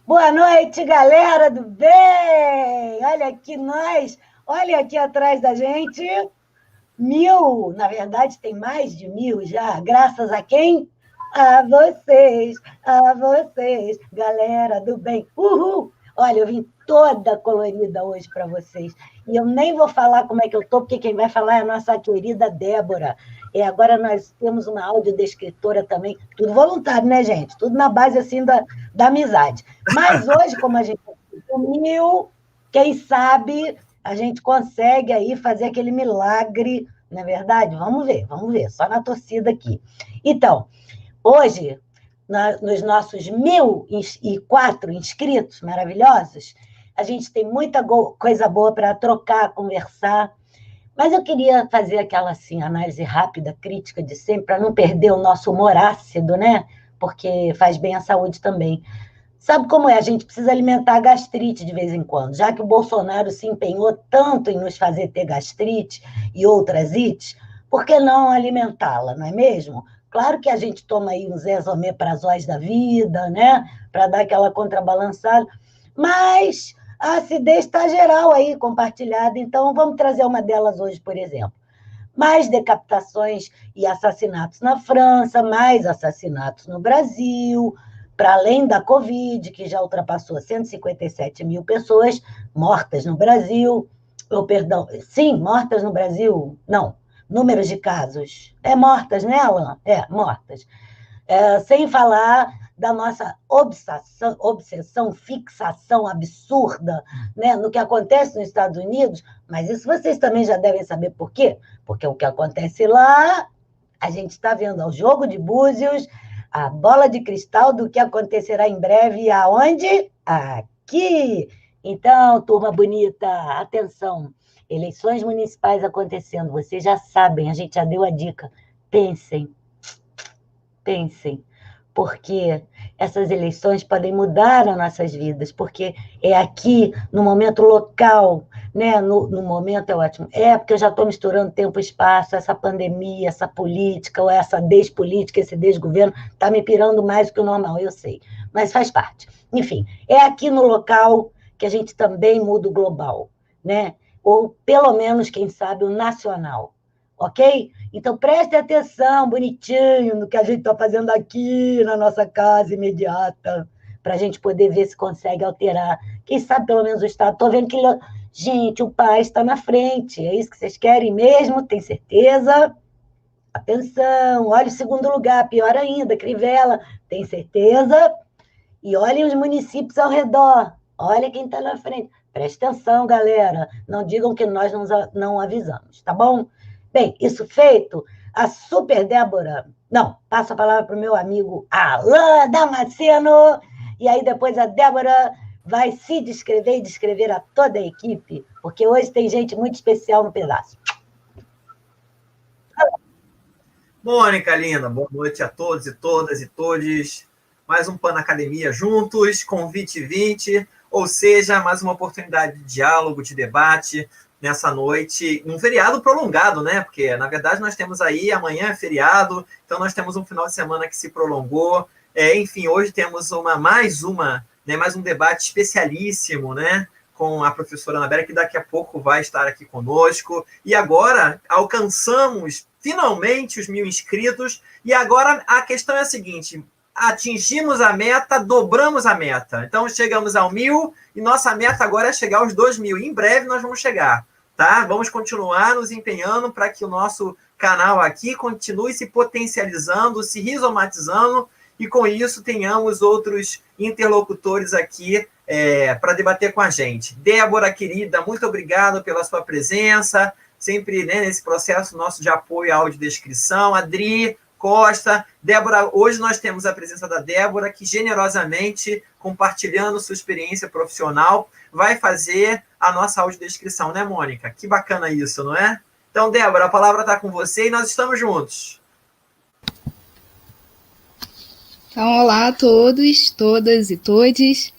Boa noite, galera do bem! Olha aqui nós, olha aqui atrás da gente, 1.000, na verdade tem mais de 1.000 já, graças a quem? A vocês, galera do bem. Uhul! Olha, eu vim toda colorida hoje para vocês. E eu nem vou falar como é que eu estou, porque quem vai falar é a nossa querida Débora. E agora nós temos uma audiodescritora também, tudo voluntário, né, gente? Tudo na base, assim, da amizade. Mas hoje, como a gente uniu, quem sabe a gente consegue aí fazer aquele milagre, não é verdade? Vamos ver, só na torcida aqui. Então, hoje, nos nossos 1.004 inscritos maravilhosos, a gente tem muita coisa boa para trocar, conversar, mas eu queria fazer aquela assim, análise rápida, crítica de sempre, para não perder o nosso humor ácido, né? Porque faz bem à saúde também. Sabe como é? A gente precisa alimentar a gastrite de vez em quando, já que o Bolsonaro se empenhou tanto em nos fazer ter gastrite e outras ites, por que não alimentá-la, não é mesmo? Claro que a gente toma aí uns esomeprazóis da vida, né? Para dar aquela contrabalançada, mas a acidez está geral aí, compartilhada, então vamos trazer uma delas hoje, por exemplo. Mais decapitações e assassinatos na França, mais assassinatos no Brasil, para além da Covid, que já ultrapassou 157 mil pessoas mortas no Brasil, ou perdão, sim, mortas no Brasil, não, números de casos, mortas, né, Alan? Mortas. Sem falar da nossa obsessão, fixação absurda, né, no que acontece nos Estados Unidos, mas isso vocês também já devem saber por quê? Porque o que acontece lá, a gente está vendo ao jogo de búzios, a bola de cristal do que acontecerá em breve, aonde? Aqui! Então, turma bonita, atenção, eleições municipais acontecendo, vocês já sabem, a gente já deu a dica, pensem, porque essas eleições podem mudar as nossas vidas, porque é aqui, no momento local, né? No momento é ótimo. Porque eu já estou misturando tempo e espaço, essa pandemia, essa política, ou essa despolítica, esse desgoverno, está me pirando mais do que o normal, eu sei, mas faz parte. Enfim, é aqui no local que a gente também muda o global, né? Ou pelo menos, quem sabe, o nacional. Ok? Então, preste atenção, bonitinho, no que a gente está fazendo aqui na nossa casa imediata, para a gente poder ver se consegue alterar. Quem sabe, pelo menos, o Estado. Estou vendo que, gente, o país está na frente. É isso que vocês querem mesmo? Tem certeza? Atenção, olha o segundo lugar, pior ainda, Crivella. Tem certeza? E olhem os municípios ao redor. Olha quem está na frente. Preste atenção, galera. Não digam que nós não avisamos, tá bom? Bem, isso feito, a super Débora... Não, passo a palavra para o meu amigo Alain Damasceno, e aí depois a Débora vai se descrever e descrever a toda a equipe, porque hoje tem gente muito especial no pedaço. Mônica, linda, boa noite a todos e todas e todes. Mais um Pan Academia juntos, convite 20, ou seja, mais uma oportunidade de diálogo, de debate nessa noite, um feriado prolongado, né? Porque, na verdade, nós temos aí, amanhã é feriado, então nós temos um final de semana que se prolongou. Enfim, hoje temos mais um debate especialíssimo, né? Com a professora Ana Bera, que daqui a pouco vai estar aqui conosco. E agora alcançamos finalmente os 1.000 inscritos, e agora a questão é a seguinte: atingimos a meta, dobramos a meta. Então, chegamos ao 1.000, e nossa meta agora é chegar aos 2.000. Em breve nós vamos chegar, tá? Vamos continuar nos empenhando para que o nosso canal aqui continue se potencializando, se rizomatizando, e com isso tenhamos outros interlocutores aqui para debater com a gente. Débora, querida, muito obrigado pela sua presença, sempre, né, nesse processo nosso de apoio à audiodescrição. Adri Costa, Débora, hoje nós temos a presença da Débora, que generosamente, compartilhando sua experiência profissional, vai fazer a nossa audiodescrição, né, Mônica? Que bacana isso, não é? Então, Débora, a palavra está com você e nós estamos juntos. Então, olá a todos, todas e todes.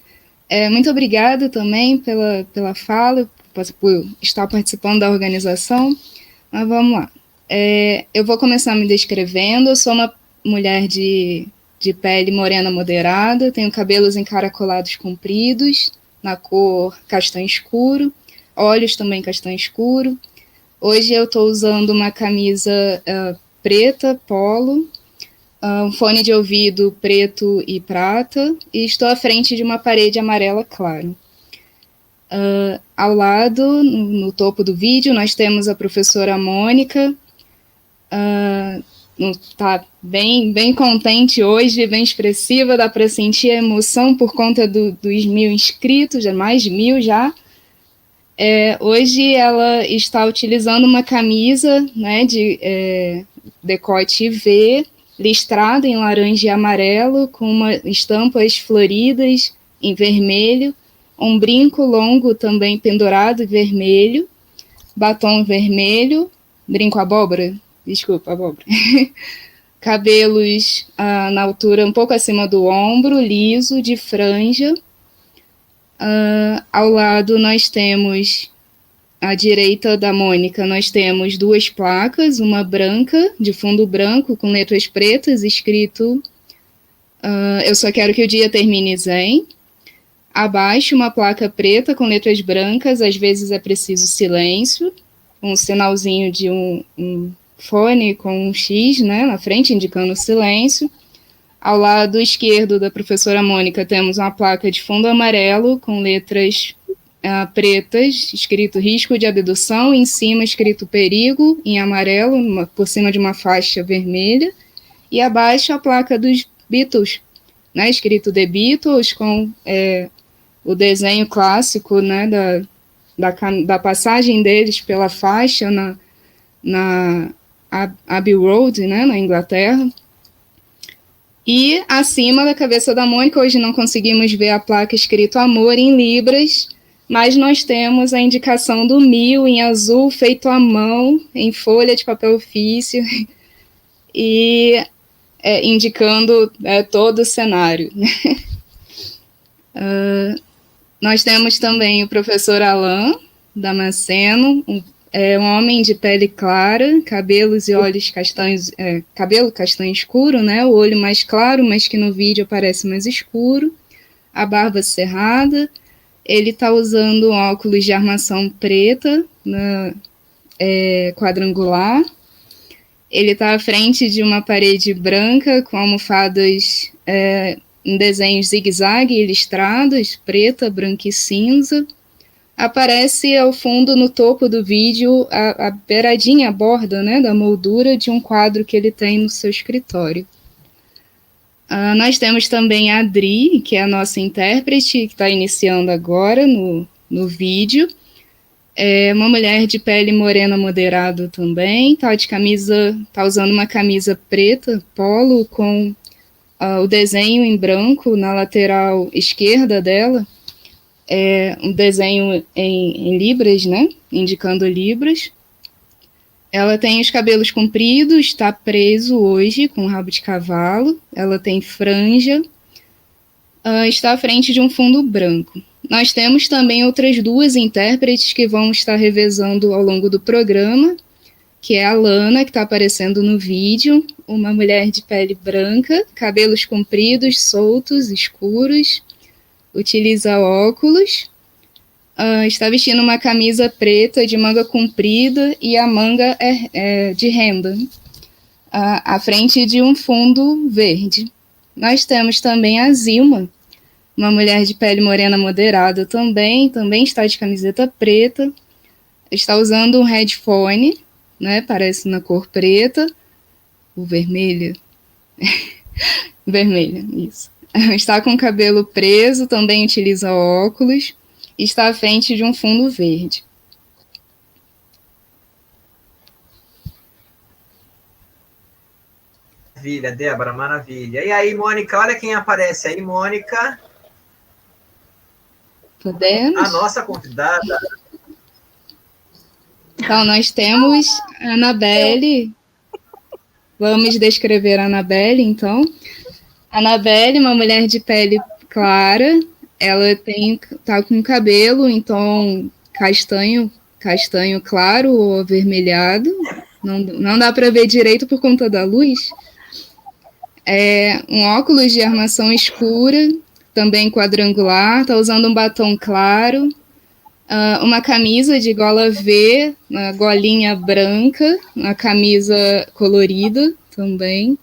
Muito obrigada também pela fala, por estar participando da organização. Mas vamos lá. Eu vou começar me descrevendo. Eu sou uma mulher de de pele morena moderada, tenho cabelos encaracolados compridos, na cor castanho escuro, olhos também castanho escuro. Hoje eu estou usando uma camisa preta, polo, um fone de ouvido preto e prata, e estou à frente de uma parede amarela claro. Ao lado, no topo do vídeo, nós temos a professora Mônica, está bem contente hoje, bem expressiva, dá para sentir a emoção por conta dos 1.000 inscritos, já mais de 1.000 já. Hoje ela está utilizando uma camisa, né, de decote V, listrada em laranja e amarelo, com estampas floridas em vermelho, um brinco longo também pendurado em vermelho, batom vermelho, brinco abóbora, cabelos na altura um pouco acima do ombro, liso, de franja. Ao lado nós temos, à direita da Mônica, nós temos 2 placas, uma branca, de fundo branco, com letras pretas, escrito eu só quero que o dia termine zen. Abaixo, uma placa preta com letras brancas, às vezes é preciso silêncio, um sinalzinho de um fone com um X, né, na frente, indicando silêncio. Ao lado esquerdo da professora Mônica, temos uma placa de fundo amarelo com letras pretas, escrito risco de abdução, em cima escrito perigo, em amarelo, por cima de uma faixa vermelha, e abaixo a placa dos Beatles, né, escrito The Beatles, com o desenho clássico, né, da passagem deles pela faixa na Abbey Road, né, na Inglaterra. E acima da cabeça da Mônica, hoje não conseguimos ver a placa escrito amor em libras, mas nós temos a indicação do 1000 em azul, feito à mão, em folha de papel ofício, e indicando todo o cenário. Nós temos também o professor Alain Damasceno, um homem de pele clara, cabelos e olhos castanhos, cabelo castanho escuro, né, o olho mais claro, mas que no vídeo parece mais escuro, a barba cerrada. Ele está usando um óculos de armação preta, quadrangular. Ele está à frente de uma parede branca com almofadas em desenhos zigue-zague listrados, preta, branca e cinza. Aparece ao fundo, no topo do vídeo, a beiradinha, a borda, né, da moldura de um quadro que ele tem no seu escritório. Nós temos também a Adri, que é a nossa intérprete, que está iniciando agora no vídeo. É uma mulher de pele morena moderada também, tá usando uma camisa preta, polo, com o desenho em branco na lateral esquerda dela, um desenho em libras, né, indicando libras. Ela tem os cabelos compridos, está preso hoje com rabo de cavalo, ela tem franja, está à frente de um fundo branco. Nós temos também outras 2 intérpretes que vão estar revezando ao longo do programa, que é a Lana, que está aparecendo no vídeo, uma mulher de pele branca, cabelos compridos, soltos, escuros, utiliza óculos, está vestindo uma camisa preta de manga comprida e a manga é de renda, à frente de um fundo verde. Nós temos também a Zilma, uma mulher de pele morena moderada também está de camiseta preta, está usando um headphone, né, parece na cor preta, o vermelho, vermelha, isso. Está com o cabelo preso, também utiliza óculos, e está à frente de um fundo verde. Maravilha, Débora, maravilha. E aí, Mônica, olha quem aparece aí, Mônica. Podemos? A nossa convidada. Então, nós temos a Anabelle. Vamos descrever a Anabelle, então. A Anabelle, uma mulher de pele clara, ela tá com cabelo em tom castanho claro ou avermelhado. Não dá para ver direito por conta da luz. É um óculos de armação escura, também quadrangular, está usando um batom claro, uma camisa de gola V, uma golinha branca, uma camisa colorida também.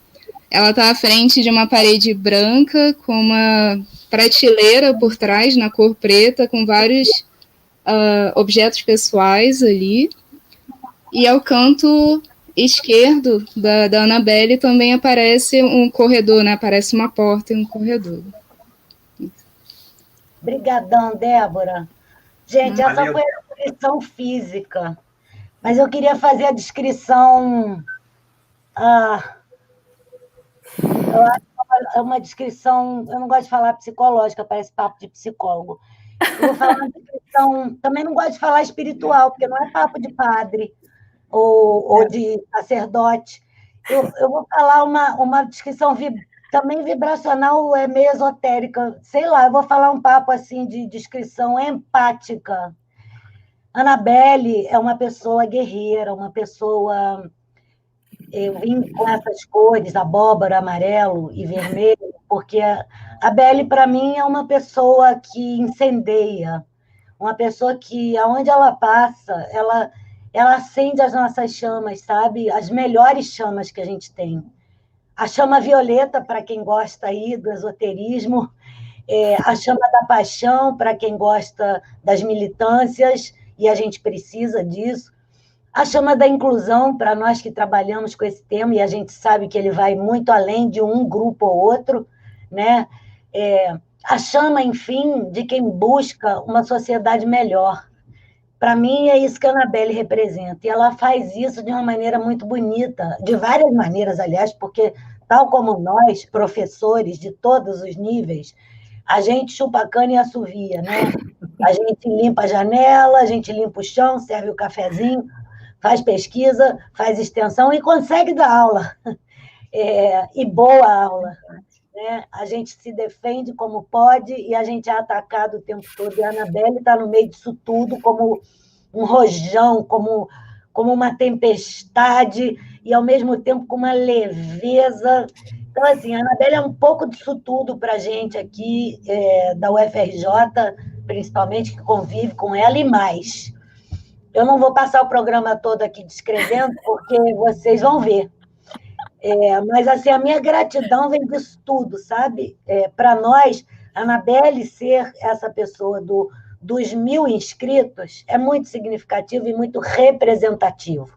Ela está à frente de uma parede branca com uma prateleira por trás na cor preta com vários objetos pessoais ali. E ao canto esquerdo da Annabelle também aparece um corredor, né? Aparece uma porta e um corredor. Obrigadão, Débora. Gente, essa Valeu. foi a descrição física, mas eu queria fazer a descrição... eu acho que é uma descrição... Eu não gosto de falar psicológica, parece papo de psicólogo. Eu vou falar uma descrição... Também não gosto de falar espiritual, porque não é papo de padre ou de sacerdote. Eu vou falar uma descrição também vibracional, meio esotérica. Sei lá, eu vou falar um papo assim de descrição empática. Annabelle é uma pessoa guerreira, uma pessoa... Eu vim com essas cores, abóbora, amarelo e vermelho, porque a Belle, para mim, é uma pessoa que incendeia, uma pessoa que, aonde ela passa, ela acende as nossas chamas, sabe? As melhores chamas que a gente tem. A chama violeta, para quem gosta aí do esoterismo, a chama da paixão, para quem gosta das militâncias, e a gente precisa disso. A chama da inclusão, para nós que trabalhamos com esse tema, e a gente sabe que ele vai muito além de um grupo ou outro, né? A chama, enfim, de quem busca uma sociedade melhor. Para mim, é isso que a Annabelle representa. E ela faz isso de uma maneira muito bonita, de várias maneiras, aliás, porque, tal como nós, professores de todos os níveis, a gente chupa a cana e assovia, né? A gente limpa a janela, a gente limpa o chão, serve o cafezinho, faz pesquisa, faz extensão e consegue dar aula. E boa aula. Né? A gente se defende como pode e a gente é atacado o tempo todo. E a Annabelle está no meio disso tudo, como um rojão, como uma tempestade, e, ao mesmo tempo, com uma leveza. Então, assim, a Annabelle é um pouco disso tudo para a gente aqui, da UFRJ, principalmente, que convive com ela, e mais. Eu não vou passar o programa todo aqui descrevendo, porque vocês vão ver. Mas, assim, a minha gratidão vem disso tudo, sabe? Para nós, a Annabelle ser essa pessoa dos 1000 inscritos é muito significativo e muito representativo.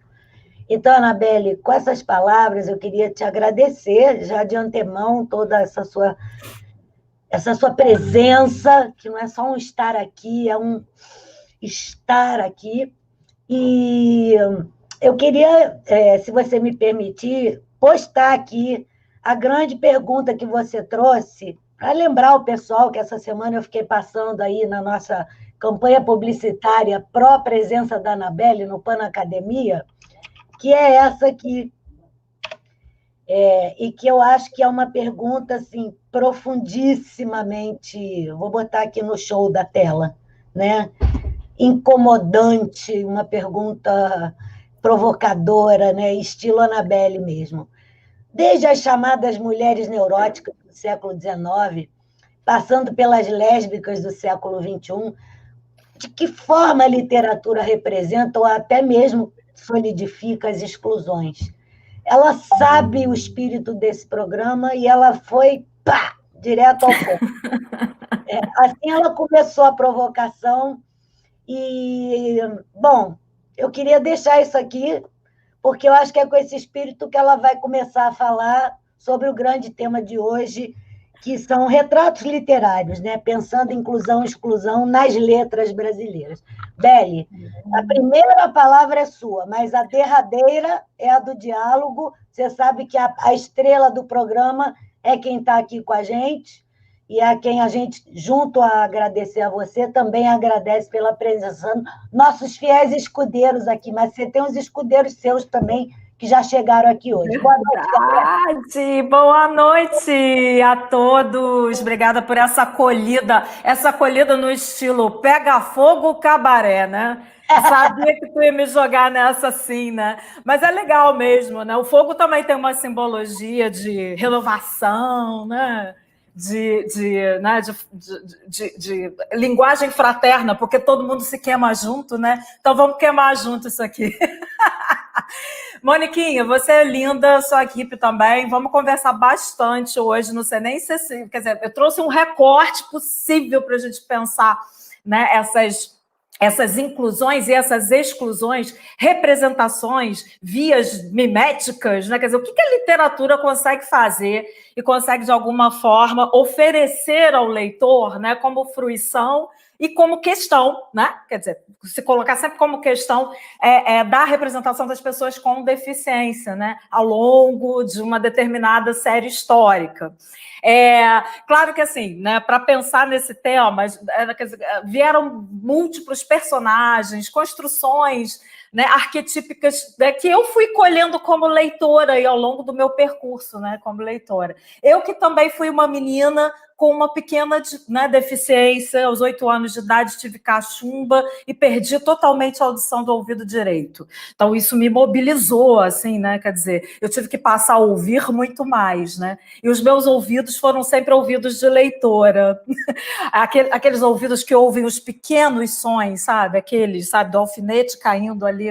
Então, Annabelle, com essas palavras, eu queria te agradecer, já de antemão, toda essa sua presença, que não é só um estar aqui, é um estar aqui. E eu queria, se você me permitir, postar aqui a grande pergunta que você trouxe, para lembrar o pessoal que essa semana eu fiquei passando aí na nossa campanha publicitária pró-presença da Annabelle no Pan Academia, que é essa aqui. E que eu acho que é uma pergunta assim, profundissimamente, vou botar aqui no show da tela, né? Incomodante, uma pergunta provocadora, né? Estilo Annabelle mesmo. Desde as chamadas mulheres neuróticas do século XIX, passando pelas lésbicas do século XXI, de que forma a literatura representa ou até mesmo solidifica as exclusões? Ela sabe o espírito desse programa e ela foi, direto ao ponto. Assim ela começou a provocação e, bom, eu queria deixar isso aqui, porque eu acho que é com esse espírito que ela vai começar a falar sobre o grande tema de hoje, que são retratos literários, né? Pensando em inclusão e exclusão nas letras brasileiras. Belle, a primeira palavra é sua, mas a derradeira é a do diálogo. Você sabe que a estrela do programa é quem está aqui com a gente, e a quem a gente, junto a agradecer a você, também agradece pela presença. Nossos fiéis escudeiros aqui, mas você tem uns escudeiros seus também, que já chegaram aqui hoje. Boa noite, Gabriela. Boa noite a todos. Obrigada por essa acolhida no estilo Pega Fogo Cabaré, né? Sabia que tu ia me jogar nessa assim, né? Mas é legal mesmo, né? O fogo também tem uma simbologia de renovação, né? De linguagem fraterna, porque todo mundo se queima junto, né? Então vamos queimar junto isso aqui. Moniquinha, você é linda, sua equipe também. Vamos conversar bastante hoje. Não sei nem se... Quer dizer, eu trouxe um recorte possível para a gente pensar, né, essas inclusões e essas exclusões, representações, vias miméticas, né? Quer dizer, o que a literatura consegue fazer e consegue, de alguma forma, oferecer ao leitor, né, como fruição e como questão, né? Quer dizer, se colocar sempre como questão da representação das pessoas com deficiência, né, ao longo de uma determinada série histórica. Claro que, assim, né, para pensar nesse tema, quer dizer, vieram múltiplos personagens, construções, né, arquetípicas, né, que eu fui colhendo como leitora e ao longo do meu percurso, né, como leitora. Eu que também fui uma menina com uma pequena, né, deficiência, aos 8 anos de idade tive cachumba e perdi totalmente a audição do ouvido direito. Então isso me mobilizou, assim, né, quer dizer, eu tive que passar a ouvir muito mais, né, e os meus ouvidos foram sempre ouvidos de leitora, aqueles ouvidos que ouvem os pequenos sons, sabe, aqueles, sabe, do alfinete caindo ali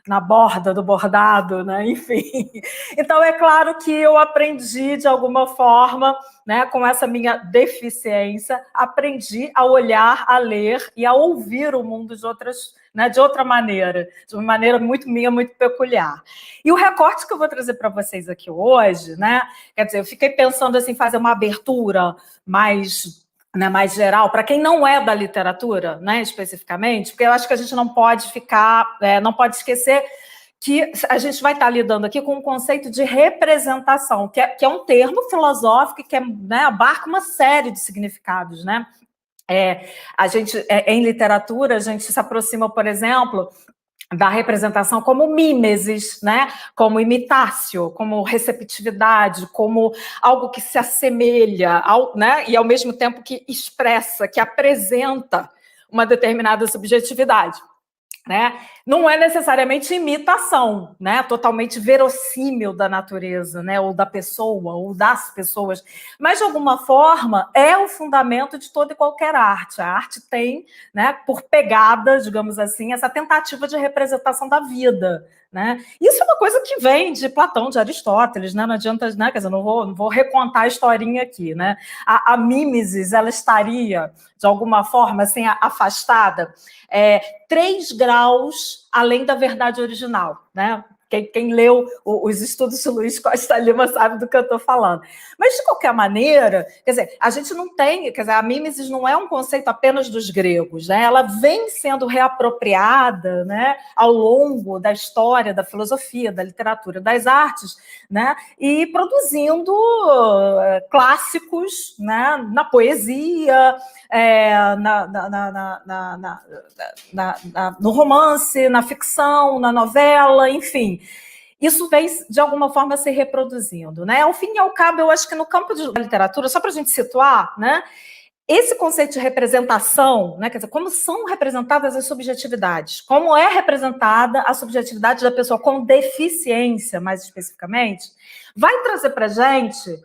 na borda do bordado, né? Enfim. Então, é claro que eu aprendi, de alguma forma, né, com essa minha deficiência, aprendi a olhar, a ler e a ouvir o mundo de outra maneira, de uma maneira muito minha, muito peculiar. E o recorte que eu vou trazer para vocês aqui hoje, né, quer dizer, eu fiquei pensando assim, fazer uma abertura mais geral, para quem não é da literatura, né, especificamente, porque eu acho que a gente não pode não pode esquecer que a gente vai estar lidando aqui com um conceito de representação, que é um termo filosófico que né, abarca uma série de significados, né? A gente, em literatura, a gente se aproxima, por exemplo, da representação como mimesis, né? Como imitácio, como receptividade, como algo que se assemelha, né? E ao mesmo tempo que expressa, que apresenta uma determinada subjetividade. Né? Não é necessariamente imitação, né? Totalmente verossímil da natureza, né? Ou da pessoa, ou das pessoas, mas de alguma forma é o fundamento de toda e qualquer arte. A arte tem, né, por pegada, digamos assim, essa tentativa de representação da vida, né? Isso é uma coisa que vem de Platão, de Aristóteles, né? Não adianta, né? Quer dizer, não vou recontar a historinha aqui, né? A mimesis, ela estaria, de alguma forma, assim, afastada 3 graus além da verdade original, né? Quem leu os estudos de Luiz Costa Lima sabe do que eu estou falando. Mas, de qualquer maneira, quer dizer, a gente não tem... Quer dizer, a mimesis não é um conceito apenas dos gregos, né? Ela vem sendo reapropriada, né, ao longo da história, da filosofia, da literatura, das artes, né? E produzindo clássicos, né, na poesia, no romance, na ficção, na novela, enfim. Isso vem, de alguma forma, se reproduzindo, né? Ao fim e ao cabo, eu acho que no campo da literatura, só para a gente situar, né, esse conceito de representação, né, quer dizer, como são representadas as subjetividades, como é representada a subjetividade da pessoa com deficiência, mais especificamente, vai trazer para a gente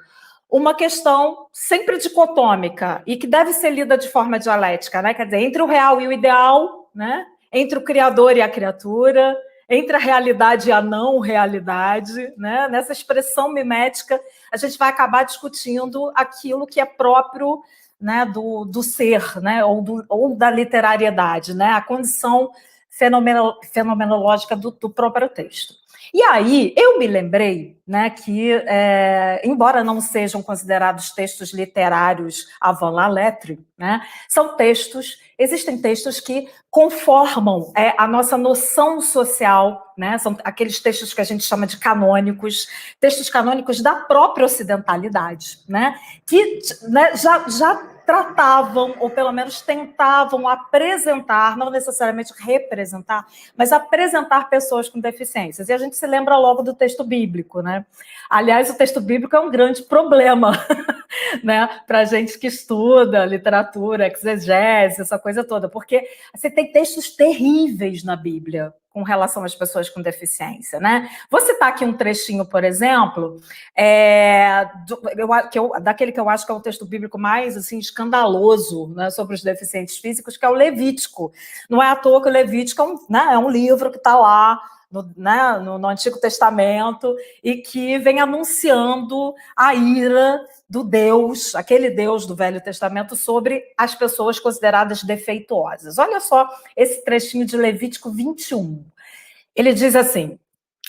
uma questão sempre dicotômica e que deve ser lida de forma dialética, né? Quer dizer, entre o real e o ideal, né? Entre o criador e a criatura, entre a realidade e a não realidade, né? Nessa expressão mimética, a gente vai acabar discutindo aquilo que é próprio, né, do ser, né? Ou da literariedade, né? A condição fenomenológica do próprio texto. E aí, eu me lembrei, né, que, embora não sejam considerados textos literários avant la lettre, né, existem textos que conformam a nossa noção social, né, são aqueles textos que a gente chama de canônicos, textos canônicos da própria ocidentalidade, né, que, né, já tratavam, ou pelo menos tentavam apresentar, não necessariamente representar, mas apresentar pessoas com deficiências. E a gente se lembra logo do texto bíblico, né? Aliás, o texto bíblico é um grande problema, né, para a gente que estuda literatura, exegese, essa coisa toda, porque você tem textos terríveis na Bíblia com relação às pessoas com deficiência, né? Vou citar aqui um trechinho, por exemplo, daquele que eu acho que é o texto bíblico mais assim, escandaloso, né, sobre os deficientes físicos, que é o Levítico. Não é à toa que o Levítico é um livro que está lá no Antigo Testamento e que vem anunciando a ira do Deus, aquele Deus do Velho Testamento, sobre as pessoas consideradas defeituosas. Olha só esse trechinho de Levítico 21. Ele diz assim,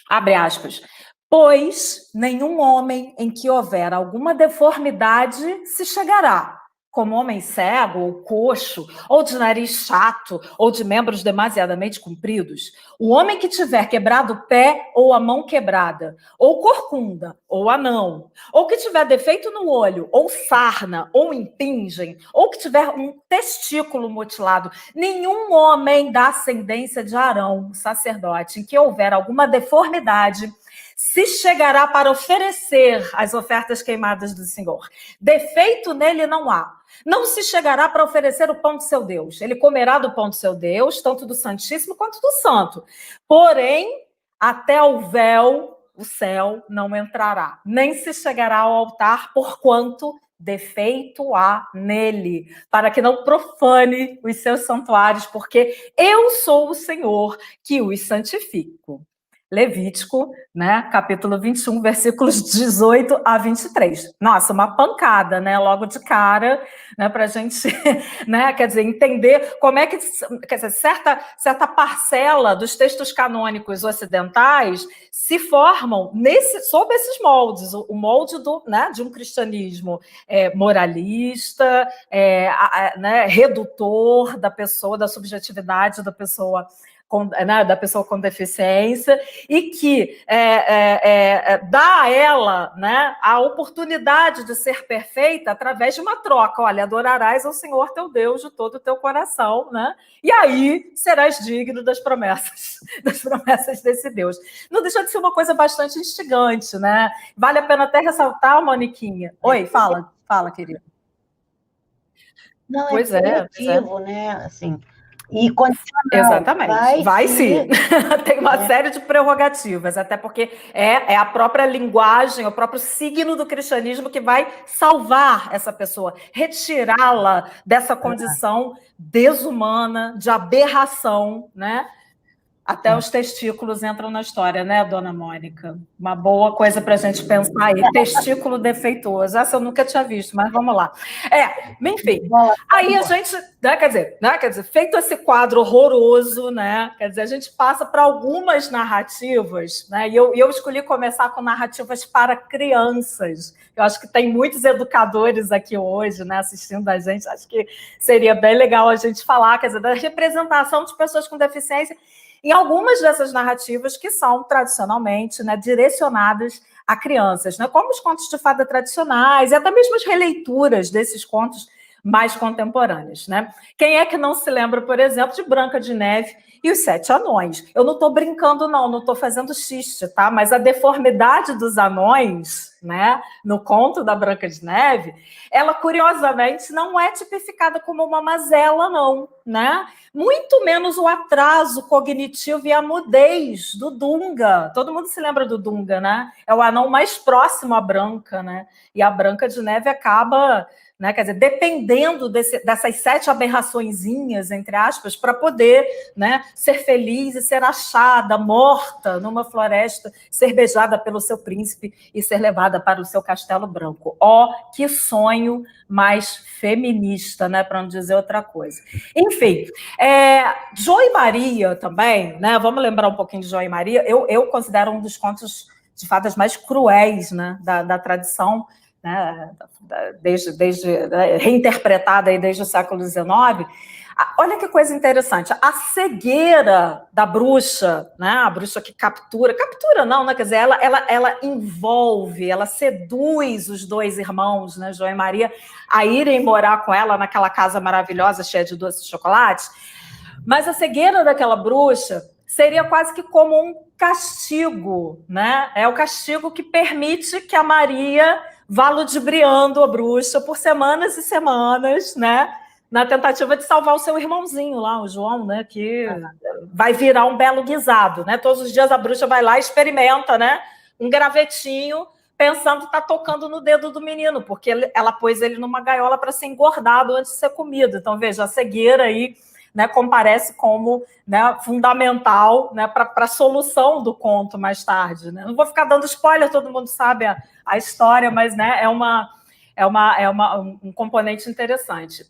abre aspas, pois nenhum homem em que houver alguma deformidade se chegará, como homem cego, ou coxo, ou de nariz chato, ou de membros demasiadamente compridos. O homem que tiver quebrado o pé ou a mão quebrada, ou corcunda, ou anão, ou que tiver defeito no olho, ou sarna, ou impingem, ou que tiver um testículo mutilado, nenhum homem da ascendência de Arão, sacerdote, em que houver alguma deformidade, se chegará para oferecer as ofertas queimadas do Senhor. Defeito nele não há. Não se chegará para oferecer o pão do seu Deus. Ele comerá do pão do seu Deus, tanto do Santíssimo quanto do Santo. Porém, até o véu, o céu, não entrará. Nem se chegará ao altar, porquanto defeito há nele, para que não profane os seus santuários, porque eu sou o Senhor que os santifico. Levítico, né, capítulo 21, versículos 18 a 23. Nossa, uma pancada, né, logo de cara, né, para a gente, né, quer dizer, entender como é que, quer dizer, certa parcela dos textos canônicos ocidentais se formam sob esses moldes, o molde né, de um cristianismo moralista, né, redutor da pessoa, da subjetividade da pessoa com deficiência, e que dá a ela, né, a oportunidade de ser perfeita através de uma troca. Olha, adorarás ao Senhor teu Deus de todo o teu coração, né? E aí serás digno das promessas desse Deus. Não deixa de ser uma coisa bastante instigante, né? Vale a pena até ressaltar, Moniquinha. Oi, fala, querida. Não, pois coletivo, né? Assim, e condicional. Exatamente. Vai sim. Tem uma série de prerrogativas, até porque é a própria linguagem, o próprio signo do cristianismo que vai salvar essa pessoa, retirá-la dessa condição desumana, de aberração, né? Até os testículos entram na história, né, dona Mônica? Uma boa coisa para a gente pensar aí. Testículo defeituoso. Essa eu nunca tinha visto, mas vamos lá. Enfim. Aí a gente, né, quer dizer, feito esse quadro horroroso, né? Quer dizer, a gente passa para algumas narrativas, né? E eu escolhi começar com narrativas para crianças. Eu acho que tem muitos educadores aqui hoje, né, assistindo a gente. Acho que seria bem legal a gente falar, quer dizer, da representação de pessoas com deficiência em algumas dessas narrativas que são tradicionalmente, né, direcionadas a crianças, né, como os contos de fada tradicionais e até mesmo as releituras desses contos mais contemporâneos, né? Quem é que não se lembra, por exemplo, de Branca de Neve e os Sete Anões? Eu não estou brincando, não estou fazendo xiste, tá? Mas a deformidade dos anões, né, no conto da Branca de Neve, ela, curiosamente, não é tipificada como uma mazela, não, né? Muito menos o atraso cognitivo e a mudez do Dunga. Todo mundo se lembra do Dunga, né? É o anão mais próximo à Branca, né? E a Branca de Neve acaba, né, quer dizer, dependendo dessas 7 aberraçõezinhas, entre aspas, para poder, né, ser feliz e ser achada, morta numa floresta, ser beijada pelo seu príncipe e ser levada para o seu castelo branco. Que sonho mais feminista, né, para não dizer outra coisa. Enfim, João e Maria também, né, vamos lembrar um pouquinho de João e Maria, eu considero um dos contos de fadas mais cruéis, né, da tradição, né, reinterpretada aí desde o século XIX, Olha que coisa interessante, a cegueira da bruxa, né? A bruxa que captura não, né? Quer dizer, ela envolve, ela seduz os dois irmãos, né, João e Maria, a irem morar com ela naquela casa maravilhosa, cheia de doces de chocolate. Mas a cegueira daquela bruxa seria quase que como um castigo, né? É o castigo que permite que a Maria vá ludibriando a bruxa por semanas e semanas, né? Na tentativa de salvar o seu irmãozinho lá, o João, né? Que vai virar um belo guisado, né? Todos os dias a bruxa vai lá e experimenta, né? Um gravetinho, pensando que está tocando no dedo do menino, porque ela pôs ele numa gaiola para ser engordado antes de ser comido. Então, veja, a cegueira aí, né, comparece como, né, fundamental, né, para a solução do conto mais tarde. Né? Não vou ficar dando spoiler, todo mundo sabe a história, mas, né, é um componente interessante.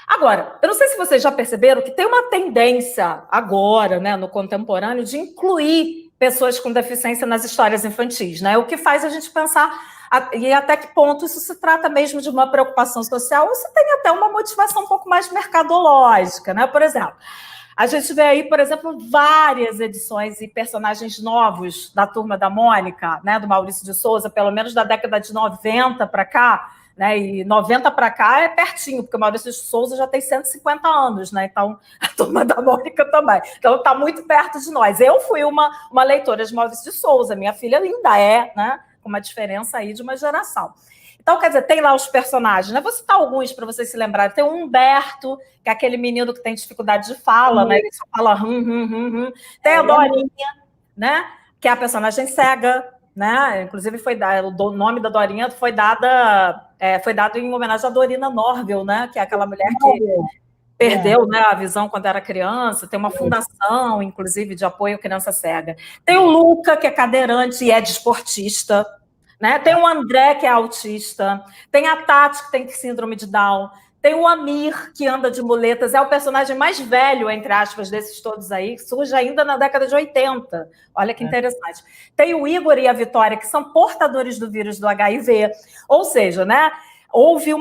Agora, eu não sei se vocês já perceberam que tem uma tendência agora, né, no contemporâneo, de incluir pessoas com deficiência nas histórias infantis, né? O que faz a gente pensar e até que ponto isso se trata mesmo de uma preocupação social ou se tem até uma motivação um pouco mais mercadológica, né? Por exemplo, a gente vê aí, por exemplo, várias edições e personagens novos da Turma da Mônica, né, do Maurício de Souza, pelo menos da década de 90 para cá, né, e 90 para cá é pertinho, porque o Maurício de Souza já tem 150 anos, né? Então a Turma da Mônica também. Então está muito perto de nós. Eu fui uma leitora de Maurício de Souza, minha filha ainda é, né? Com uma diferença aí de uma geração. Então, quer dizer, tem lá os personagens, né? Vou citar alguns para vocês se lembrarem. Tem o Humberto, que é aquele menino que tem dificuldade de fala, né? Ele só fala Tem a Dorinha, né? Que é a personagem cega, né? Inclusive o nome da Dorinha foi dado em homenagem à Dorina Norville, né? Que é aquela mulher que perdeu, né, a visão quando era criança. Tem uma fundação, inclusive, de apoio à criança cega. Tem o Luca, que é cadeirante e é desportista, né? Tem o André, que é autista. Tem a Tati, que tem síndrome de Down. Tem o Amir, que anda de muletas. É o personagem mais velho, entre aspas, desses todos aí, que surge ainda na década de 80. Olha que interessante. Tem o Igor e a Vitória, que são portadores do vírus do HIV. Ou seja, né, houve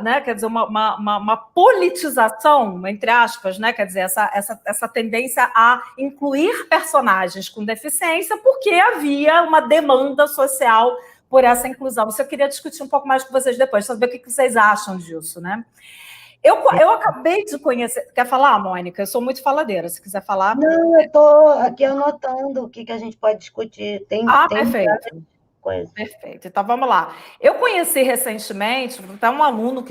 né, quer dizer, uma politização, entre aspas, né, quer dizer, essa tendência a incluir personagens com deficiência, porque havia uma demanda social por essa inclusão. Isso eu queria discutir um pouco mais com vocês depois, saber o que vocês acham disso, né? Eu acabei de conhecer... Quer falar, Mônica? Eu sou muito faladeira, se quiser falar. Não, eu estou aqui anotando o que a gente pode discutir. Perfeito. Coisa. Perfeito. Então, vamos lá. Eu conheci recentemente, até um aluno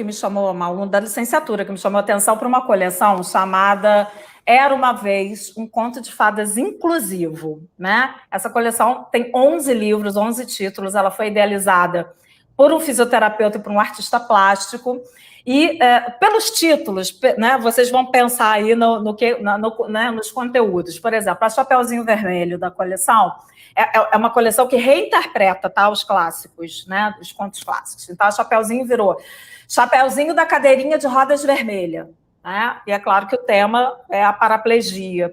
da licenciatura, que me chamou a atenção para uma coleção chamada Era Uma Vez, um Conto de Fadas Inclusivo, né? Essa coleção tem 11 livros, 11 títulos, ela foi idealizada por um fisioterapeuta e por um artista plástico, e pelos títulos, né, vocês vão pensar aí né, nos conteúdos. Por exemplo, a Chapeuzinho Vermelho da coleção é uma coleção que reinterpreta, tá, os clássicos, né, os contos clássicos. Então, a Chapeuzinho virou Chapeuzinho da Cadeirinha de Rodas Vermelha, né? E é claro que o tema é a paraplegia.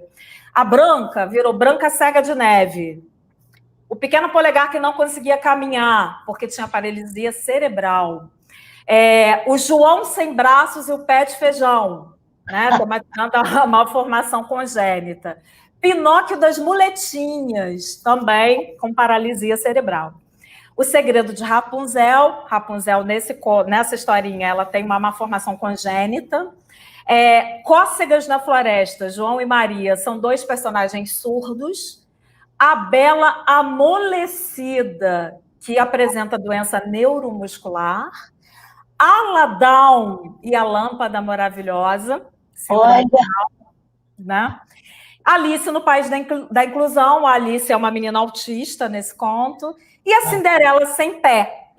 A Branca virou Branca Cega de Neve. O Pequeno Polegar que não conseguia caminhar porque tinha paralisia cerebral. O João Sem Braços e o Pé de Feijão, né? Uma malformação congênita. Pinóquio das Muletinhas, também com paralisia cerebral. O Segredo de Rapunzel. Rapunzel, nessa historinha, ela tem uma malformação congênita. Cócegas na Floresta, João e Maria, são dois personagens surdos. A Bela Amolecida, que apresenta doença neuromuscular. Aladão e a Lâmpada Maravilhosa. Olha! Né? Alice no País da Inclusão. A Alice é uma menina autista nesse conto. E a Cinderela Sem Pé,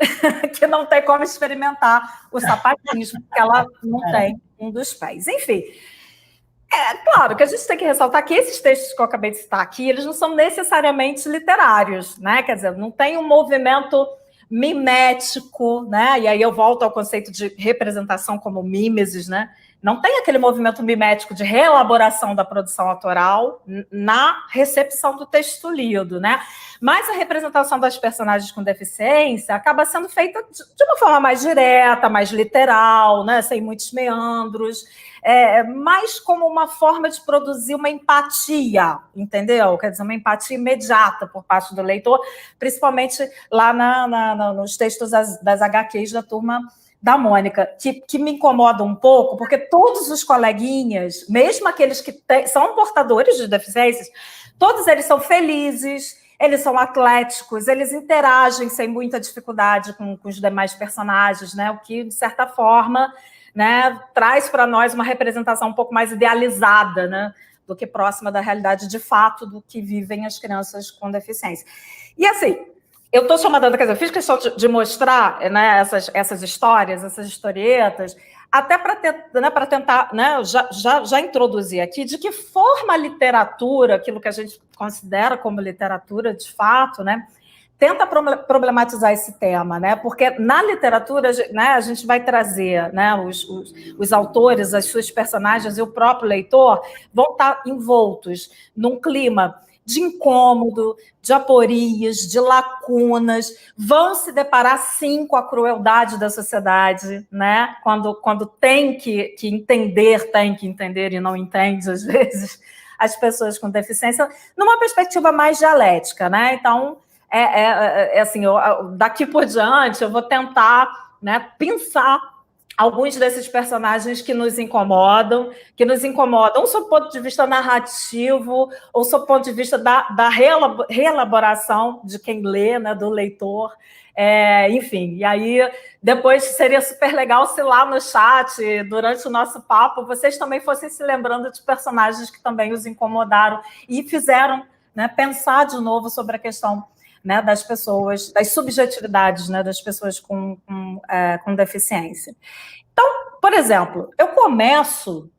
que não tem como experimentar o sapatismo, porque ela não tem um dos pés. Enfim, claro que a gente tem que ressaltar que esses textos que eu acabei de citar aqui, eles não são necessariamente literários, né? Quer dizer, não tem um movimento mimético, né? E aí eu volto ao conceito de representação como mimesis, né? Não tem aquele movimento mimético de reelaboração da produção autoral na recepção do texto lido, né? Mas a representação das personagens com deficiência acaba sendo feita de uma forma mais direta, mais literal, né? Sem muitos meandros, mais como uma forma de produzir uma empatia, entendeu? Quer dizer, uma empatia imediata por parte do leitor, principalmente lá nos textos das HQs da Turma da Mônica, que me incomoda um pouco, porque todos os coleguinhas, mesmo aqueles que são portadores de deficiências, todos eles são felizes, eles são atléticos, eles interagem sem muita dificuldade com os demais personagens, né? O que, de certa forma, né, traz para nós uma representação um pouco mais idealizada, né, do que próxima da realidade de fato do que vivem as crianças com deficiência. E assim, eu estou chamando, quer dizer, eu fiz questão de mostrar, né, essas histórias, essas historietas, até para tentar, né, já introduzir aqui de que forma a literatura, aquilo que a gente considera como literatura de fato, né, tenta problematizar esse tema, né? Porque na literatura, né, a gente vai trazer, né, os autores, as suas personagens e o próprio leitor vão estar envoltos num clima de incômodo, de aporias, de lacunas, vão se deparar, sim, com a crueldade da sociedade, né? Quando tem que entender e não entende, às vezes, as pessoas com deficiência, numa perspectiva mais dialética, né? Então, assim, daqui por diante, eu vou tentar, né, pensar alguns desses personagens que nos incomodam, ou sob o ponto de vista narrativo, ou sob o ponto de vista da reelaboração de quem lê, né, do leitor. Enfim, e aí depois seria super legal se lá no chat, durante o nosso papo, vocês também fossem se lembrando de personagens que também os incomodaram e fizeram, né, pensar de novo sobre a questão, né, das pessoas, das subjetividades, né, das pessoas com deficiência. Então, por exemplo, eu começo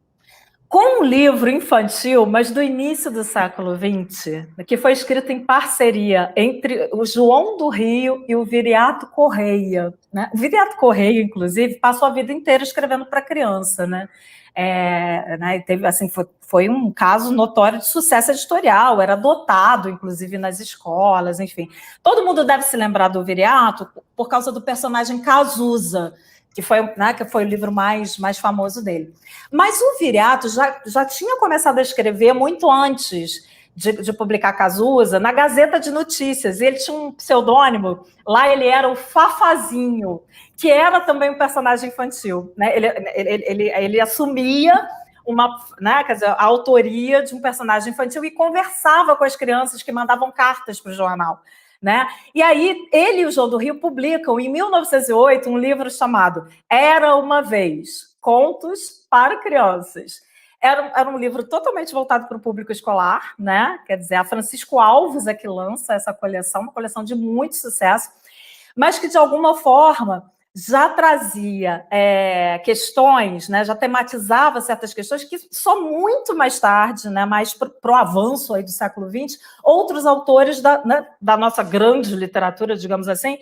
com um livro infantil, mas do início do século XX, que foi escrito em parceria entre o João do Rio e o Viriato Correia, né? O Viriato Correia, inclusive, passou a vida inteira escrevendo para criança, né? Né, teve, assim, foi um caso notório de sucesso editorial, era adotado, inclusive, nas escolas, enfim. Todo mundo deve se lembrar do Viriato por causa do personagem Cazuza, que foi o livro mais famoso dele. Mas o Viriato já tinha começado a escrever muito antes de publicar Cazuza, na Gazeta de Notícias, e ele tinha um pseudônimo, lá ele era o Fafazinho, que era também um personagem infantil, né? Ele assumia quer dizer, a autoria de um personagem infantil e conversava com as crianças que mandavam cartas para o jornal, né? E aí ele e o João do Rio publicam, em 1908, um livro chamado Era Uma Vez, Contos para Crianças. Era um livro totalmente voltado para o público escolar, né? Quer dizer, a Francisco Alves é que lança essa coleção, uma coleção de muito sucesso, mas que, de alguma forma, já trazia questões, né? Já tematizava certas questões que só muito mais tarde, né? Mais para o avanço aí do século XX, outros autores da nossa grande literatura, digamos assim,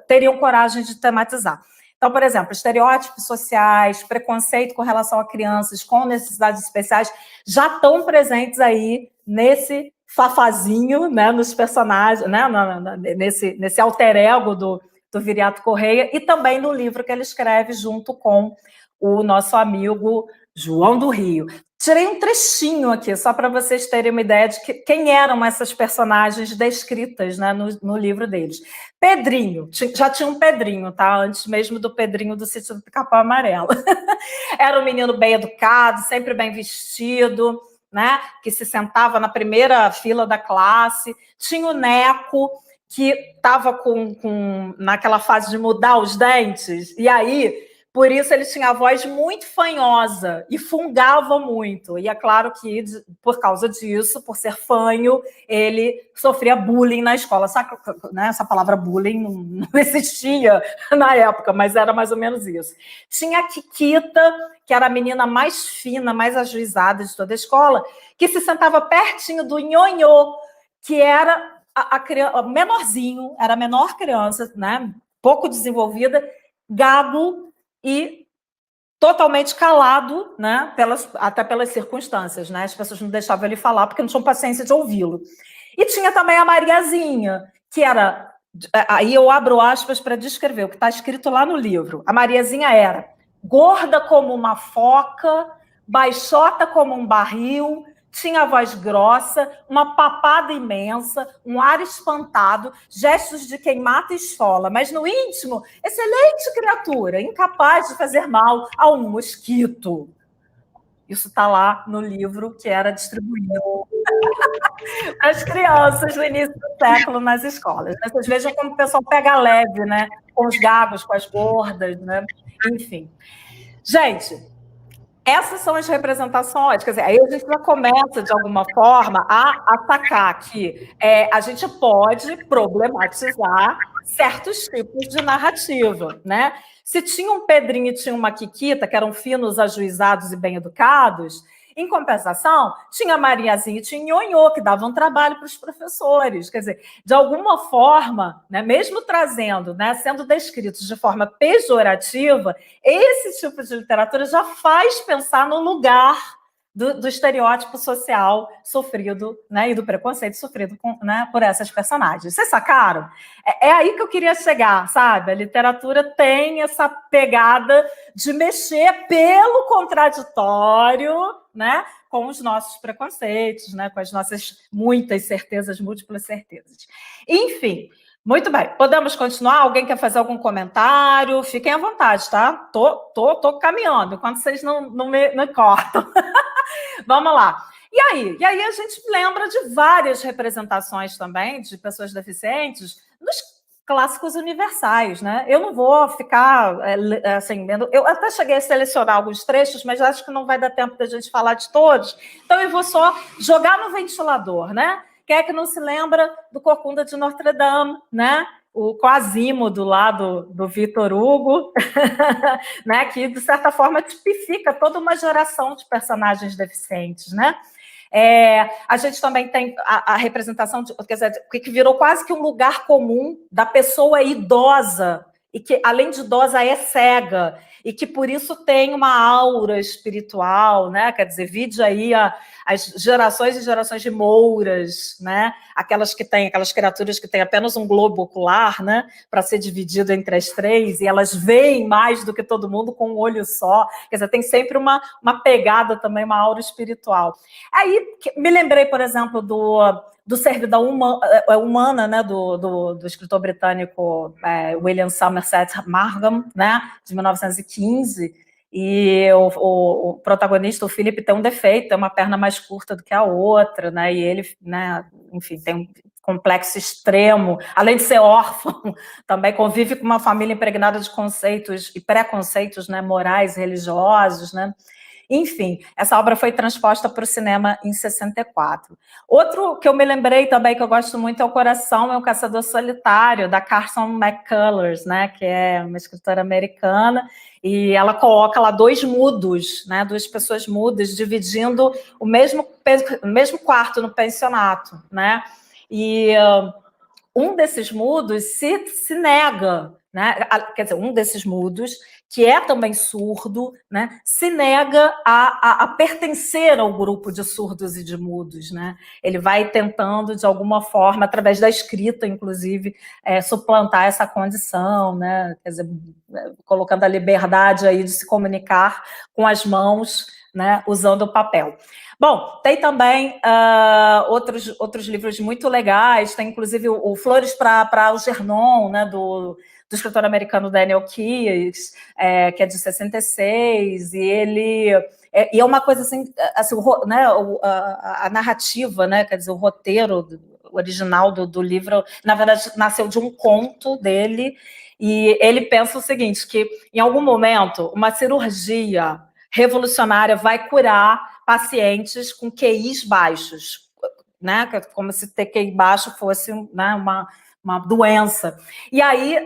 teriam coragem de tematizar. Então, por exemplo, estereótipos sociais, preconceito com relação a crianças com necessidades especiais já estão presentes aí nesse Fafazinho, né, nos personagens, né, nesse alter ego do Viriato Correia, e também no livro que ele escreve junto com o nosso amigo João do Rio. Tirei um trechinho aqui, só para vocês terem uma ideia de quem eram essas personagens descritas, né, no livro deles. Pedrinho, já tinha um Pedrinho, tá? Antes mesmo do Pedrinho do Sítio do Pica-Pau Amarelo. Era um menino bem educado, sempre bem vestido, né, que se sentava na primeira fila da classe. Tinha o Neco, que estava naquela fase de mudar os dentes, e aí, por isso, ele tinha a voz muito fanhosa e fungava muito. E é claro que, por causa disso, por ser fanho, ele sofria bullying na escola. Sabe, né, essa palavra bullying não existia na época, mas era mais ou menos isso. Tinha a Kikita, que era a menina mais fina, mais ajuizada de toda a escola, que se sentava pertinho do Nhonhô, que era menorzinho, era a menor criança, né? Pouco desenvolvida, gago e totalmente calado, né? Até pelas circunstâncias, né? As pessoas não deixavam ele falar porque não tinham paciência de ouvi-lo. E tinha também a Mariazinha, que era... Aí eu abro aspas para descrever o que está escrito lá no livro. A Mariazinha era gorda como uma foca, baixota como um barril, tinha a voz grossa, uma papada imensa, um ar espantado, gestos de quem mata e esfola, mas no íntimo, excelente criatura, incapaz de fazer mal a um mosquito. Isso está lá no livro que era distribuído às crianças no início do século nas escolas. Vocês vejam como o pessoal pega leve, né? Com os gagos, com as gordas, né? Enfim. Gente, essas são as representações. Quer dizer, aí a gente já começa, de alguma forma, a atacar que a gente pode problematizar certos tipos de narrativa, né? Se tinha um Pedrinho e tinha uma Quiquita, que eram finos, ajuizados e bem-educados, em compensação, tinha Mariazinha e tinha Nhonhô, que davam trabalho para os professores. Quer dizer, de alguma forma, né, mesmo trazendo, né, sendo descritos de forma pejorativa, esse tipo de literatura já faz pensar no lugar do estereótipo social sofrido, né, e do preconceito sofrido né, por essas personagens. Vocês sacaram? É aí que eu queria chegar, sabe? A literatura tem essa pegada de mexer pelo contraditório, né, com os nossos preconceitos, né, com as nossas muitas certezas, múltiplas certezas. Enfim, muito bem. Podemos continuar? Alguém quer fazer algum comentário? Fiquem à vontade, tá? Tô caminhando, enquanto vocês não me cortam. Vamos lá. E aí a gente lembra de várias representações também de pessoas deficientes nos clássicos universais, né? Eu não vou ficar assim, eu até cheguei a selecionar alguns trechos, mas acho que não vai dar tempo da gente falar de todos, então eu vou só jogar no ventilador, né? Quem é que não se lembra do Corcunda de Notre Dame, né? O Quasimodo lá do Victor Hugo, né? Que, de certa forma, tipifica toda uma geração de personagens deficientes, né? A gente também tem a representação, quer dizer, que virou quase que um lugar comum da pessoa idosa, e que, além de idosa, é cega, e que, por isso, tem uma aura espiritual, né? Quer dizer, vide aí as gerações e gerações de mouras, né? Aquelas criaturas que têm apenas um globo ocular, né? Para ser dividido entre as três, e elas veem mais do que todo mundo com um olho só. Quer dizer, tem sempre uma pegada também, uma aura espiritual. Aí, me lembrei, por exemplo, do Servidão Humana, né, do escritor britânico William Somerset Maugham, né, de 1915, e o protagonista, o Philip, tem um defeito, tem uma perna mais curta do que a outra, né, e ele, né, enfim, tem um complexo extremo, além de ser órfão, também convive com uma família impregnada de conceitos e preconceitos, né, morais, religiosos, né. Enfim, essa obra foi transposta para o cinema em 64. Outro que eu me lembrei também, que eu gosto muito, é O Coração é um Caçador Solitário, da Carson McCullers, né, que é uma escritora americana, e ela coloca lá dois mudos, né, duas pessoas mudas, dividindo o mesmo quarto no pensionato, né, e um desses mudos se nega, né, quer dizer, um desses mudos, que é também surdo, né, se nega a pertencer ao grupo de surdos e de mudos, né? Ele vai tentando, de alguma forma, através da escrita, inclusive, suplantar essa condição, né? Quer dizer, colocando a liberdade aí de se comunicar com as mãos, né, usando o papel. Bom, tem também outros livros muito legais, tem inclusive o Flores para Algernon, né, do escritor americano Daniel Keyes, que é de 66, e ele... E é uma coisa assim, né, a narrativa, né, quer dizer, o roteiro original do livro, na verdade, nasceu de um conto dele, e ele pensa o seguinte, que em algum momento uma cirurgia revolucionária vai curar pacientes com QIs baixos, né, como se ter QI baixo fosse, né, uma doença. E aí,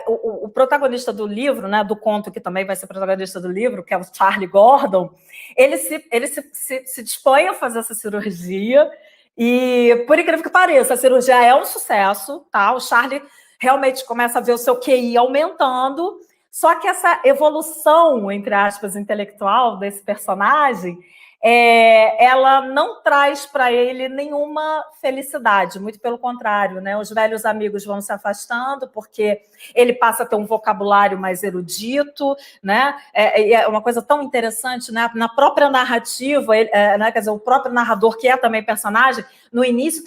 o protagonista do livro, né, do conto, que também vai ser protagonista do livro, que é o Charlie Gordon, ele se dispõe a fazer essa cirurgia, E, por incrível que pareça, a cirurgia é um sucesso, tá? O Charlie realmente começa a ver o seu QI aumentando, só que essa evolução, entre aspas, intelectual desse personagem, ela não traz para ele nenhuma felicidade, muito pelo contrário, né? Os velhos amigos vão se afastando porque ele passa a ter um vocabulário mais erudito, né? É uma coisa tão interessante, né? Na própria narrativa, né? Quer dizer, o próprio narrador, que é também personagem, no início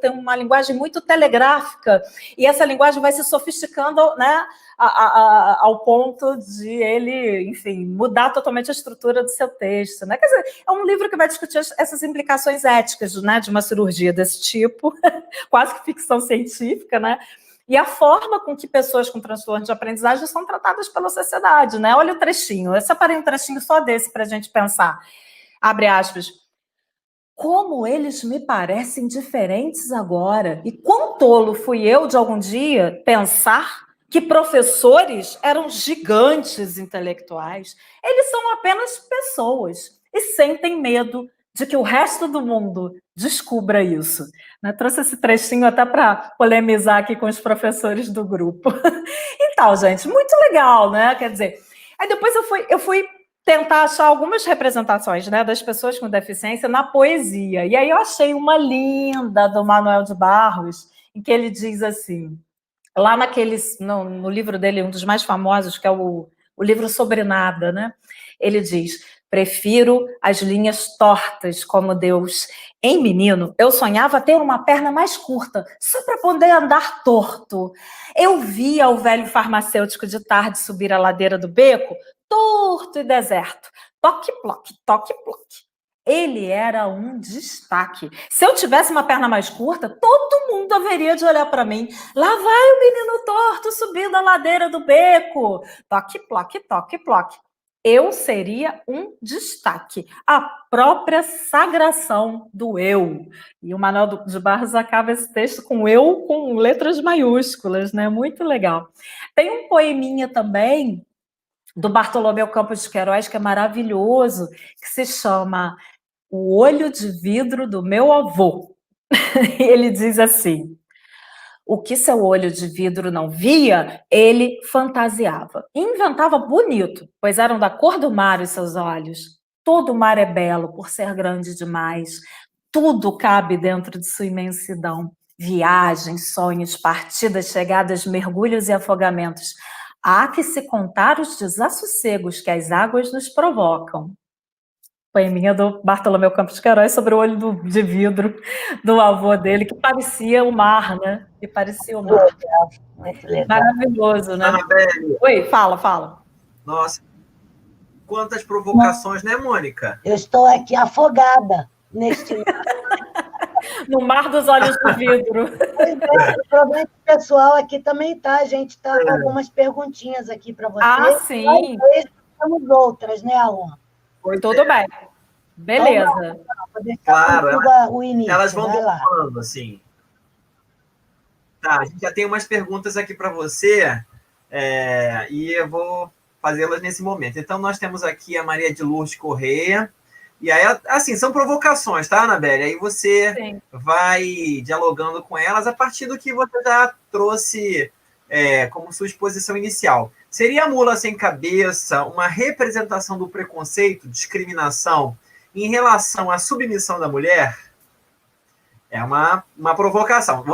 tem uma linguagem muito telegráfica, e essa linguagem vai se sofisticando, né? Ao ponto de ele, enfim, mudar totalmente a estrutura do seu texto, né? Quer dizer, é um livro que vai discutir essas implicações éticas, né, de uma cirurgia desse tipo, quase que ficção científica, né? E a forma com que pessoas com transtorno de aprendizagem são tratadas pela sociedade, né? Olha o trechinho, eu separei um trechinho só desse para a gente pensar. Abre aspas. Como eles me parecem diferentes agora, e quão tolo fui eu de algum dia pensar que professores eram gigantes intelectuais. Eles são apenas pessoas e sentem medo de que o resto do mundo descubra isso. Eu trouxe esse trechinho até para polemizar aqui com os professores do grupo. Então, gente, muito legal, né? Quer dizer, aí depois eu fui tentar achar algumas representações, né, das pessoas com deficiência na poesia. E aí eu achei uma linda do Manuel de Barros, em que ele diz assim, lá no livro dele, um dos mais famosos, que é o livro Sobre Nada, né? Ele diz, prefiro as linhas tortas como Deus. Em menino, eu sonhava ter uma perna mais curta, só para poder andar torto. Eu via o velho farmacêutico de tarde subir a ladeira do beco, torto e deserto. Toque-ploque, toque-ploque. Ele era um destaque. Se eu tivesse uma perna mais curta, todo mundo haveria de olhar para mim. Lá vai o menino torto subindo a ladeira do beco. Toque-ploque, toque-ploque. Eu seria um destaque. A própria sagração do eu. E o Manuel de Barros acaba esse texto com eu com letras maiúsculas, né? Muito legal. Tem um poeminha também do Bartolomeu Campos de Queiroz, que é maravilhoso, que se chama O Olho de Vidro do Meu Avô. Ele diz assim, o que seu olho de vidro não via, ele fantasiava. E inventava bonito, pois eram da cor do mar os seus olhos. Todo o mar é belo por ser grande demais. Tudo cabe dentro de sua imensidão. Viagens, sonhos, partidas, chegadas, mergulhos e afogamentos. Há que se contar os desassossegos que as águas nos provocam. Poeminha do Bartolomeu Campos de Queiroz sobre o olho de vidro do avô dele, que parecia o mar, né? Que parecia o mar. Muito legal. Maravilhoso, né? Anabelle. Oi, fala. Nossa, quantas provocações, né, Mônica? Eu estou aqui afogada neste no mar dos olhos de vidro. Pois é, o problema pessoal aqui também tá. A gente está com algumas perguntinhas aqui para você. Ah, sim. Temos outras, né, Alon? Tudo bem. Beleza. Então, claro, o início, elas vão falando, assim. Tá, a gente já tem umas perguntas aqui para você, e eu vou fazê-las nesse momento. Então, nós temos aqui a Maria de Lourdes Correia, e aí, assim, são provocações, tá, Anabelle? Aí você vai dialogando com elas a partir do que você já trouxe como sua exposição inicial. Seria a mula sem cabeça uma representação do preconceito, discriminação em relação à submissão da mulher? É uma provocação.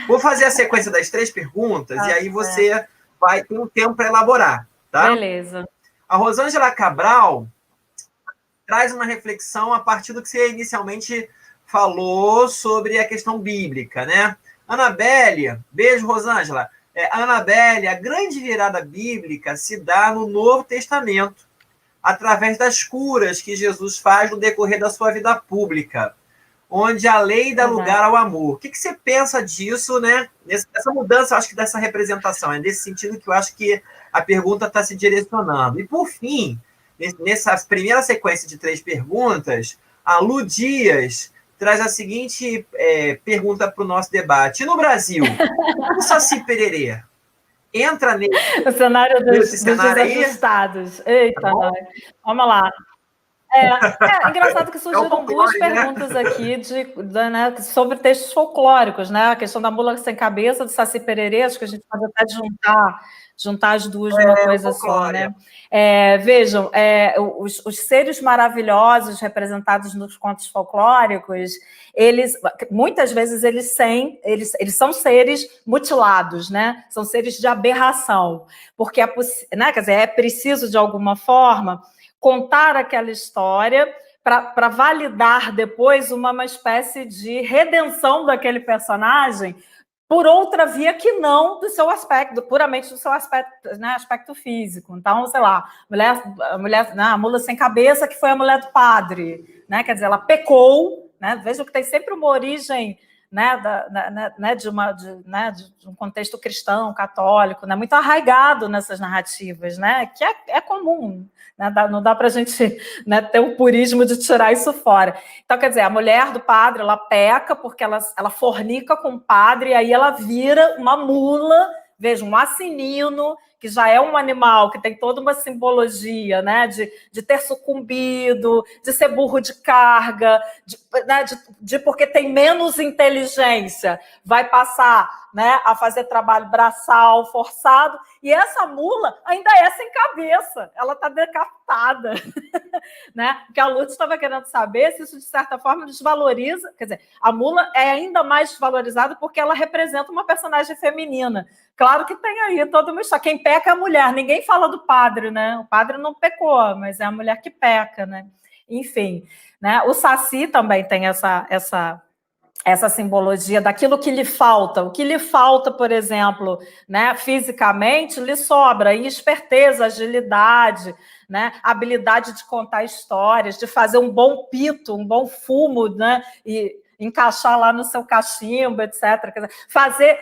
Vou fazer a sequência das 3 perguntas e aí você vai ter um tempo para elaborar, tá? Beleza. A Rosângela Cabral traz uma reflexão a partir do que você inicialmente falou sobre a questão bíblica, né? Anabelle, beijo, Rosângela. Anabelle, a grande virada bíblica se dá no Novo Testamento, através das curas que Jesus faz no decorrer da sua vida pública, onde a lei dá lugar ao amor. O que você pensa disso, né? Essa mudança, eu acho que dessa representação, é nesse sentido que eu acho que a pergunta está se direcionando. E, por fim, nessa primeira sequência de 3 perguntas, a Lu Dias traz a seguinte pergunta para o nosso debate. E no Brasil, o Saci Pererê entra nesse o cenário dos cenário desajustados. Eita, tá, vamos lá. Engraçado que surgiram duas perguntas aqui né, sobre textos folclóricos, né? A questão da mula sem cabeça, do Saci Pererê, acho que a gente pode até juntar as duas numa coisa só, né? Vejam, os seres maravilhosos representados nos contos folclóricos, muitas vezes eles são seres mutilados, né? São seres de aberração, porque né, quer dizer, é preciso de alguma forma contar aquela história para validar depois uma espécie de redenção daquele personagem por outra via que não do seu aspecto, puramente do seu aspecto, né, aspecto físico. Então, sei lá, a mula sem cabeça, que foi a mulher do padre, né? Quer dizer, ela pecou, né? Vejam que tem sempre uma origem, né, de um contexto cristão, católico, né, muito arraigado nessas narrativas, né, que é comum, né, não dá para a gente, né, ter o purismo de tirar isso fora. Então, quer dizer, a mulher do padre, ela peca porque ela fornica com o padre, e aí ela vira uma mula, veja, um assinino, que já é um animal que tem toda uma simbologia, né, de ter sucumbido, de ser burro de carga, né, de porque tem menos inteligência, vai passar, né, a fazer trabalho braçal, forçado, e essa mula ainda é sem cabeça, ela está decapitada. Né? Porque a Lourdes estava querendo saber se isso, de certa forma, desvaloriza. Quer dizer, a mula é ainda mais desvalorizada porque ela representa uma personagem feminina. Claro que tem aí toda uma história. Quem peca é a mulher. Ninguém fala do padre, né? O padre não pecou, mas é a mulher que peca, né? Enfim, né? O Saci também tem essa simbologia daquilo que lhe falta. O que lhe falta, por exemplo, né, fisicamente, lhe sobra em esperteza, agilidade, né, habilidade de contar histórias, de fazer um bom pito, um bom fumo, né, e encaixar lá no seu cachimbo, etc. Fazer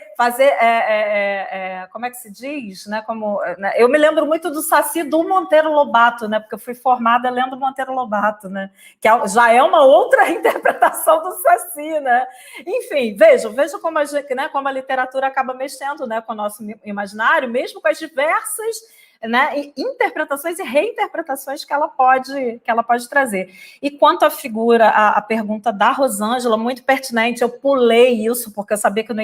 como é que se diz? Né, eu me lembro muito do Saci do Monteiro Lobato, né, porque eu fui formada lendo Monteiro Lobato, né, que já é uma outra interpretação do Saci, né? Enfim, vejam como como a literatura acaba mexendo, né, com o nosso imaginário, mesmo com as diversas, né, interpretações e reinterpretações que ela pode trazer. E quanto à figura, a pergunta da Rosângela, muito pertinente, eu pulei isso, porque eu sabia que não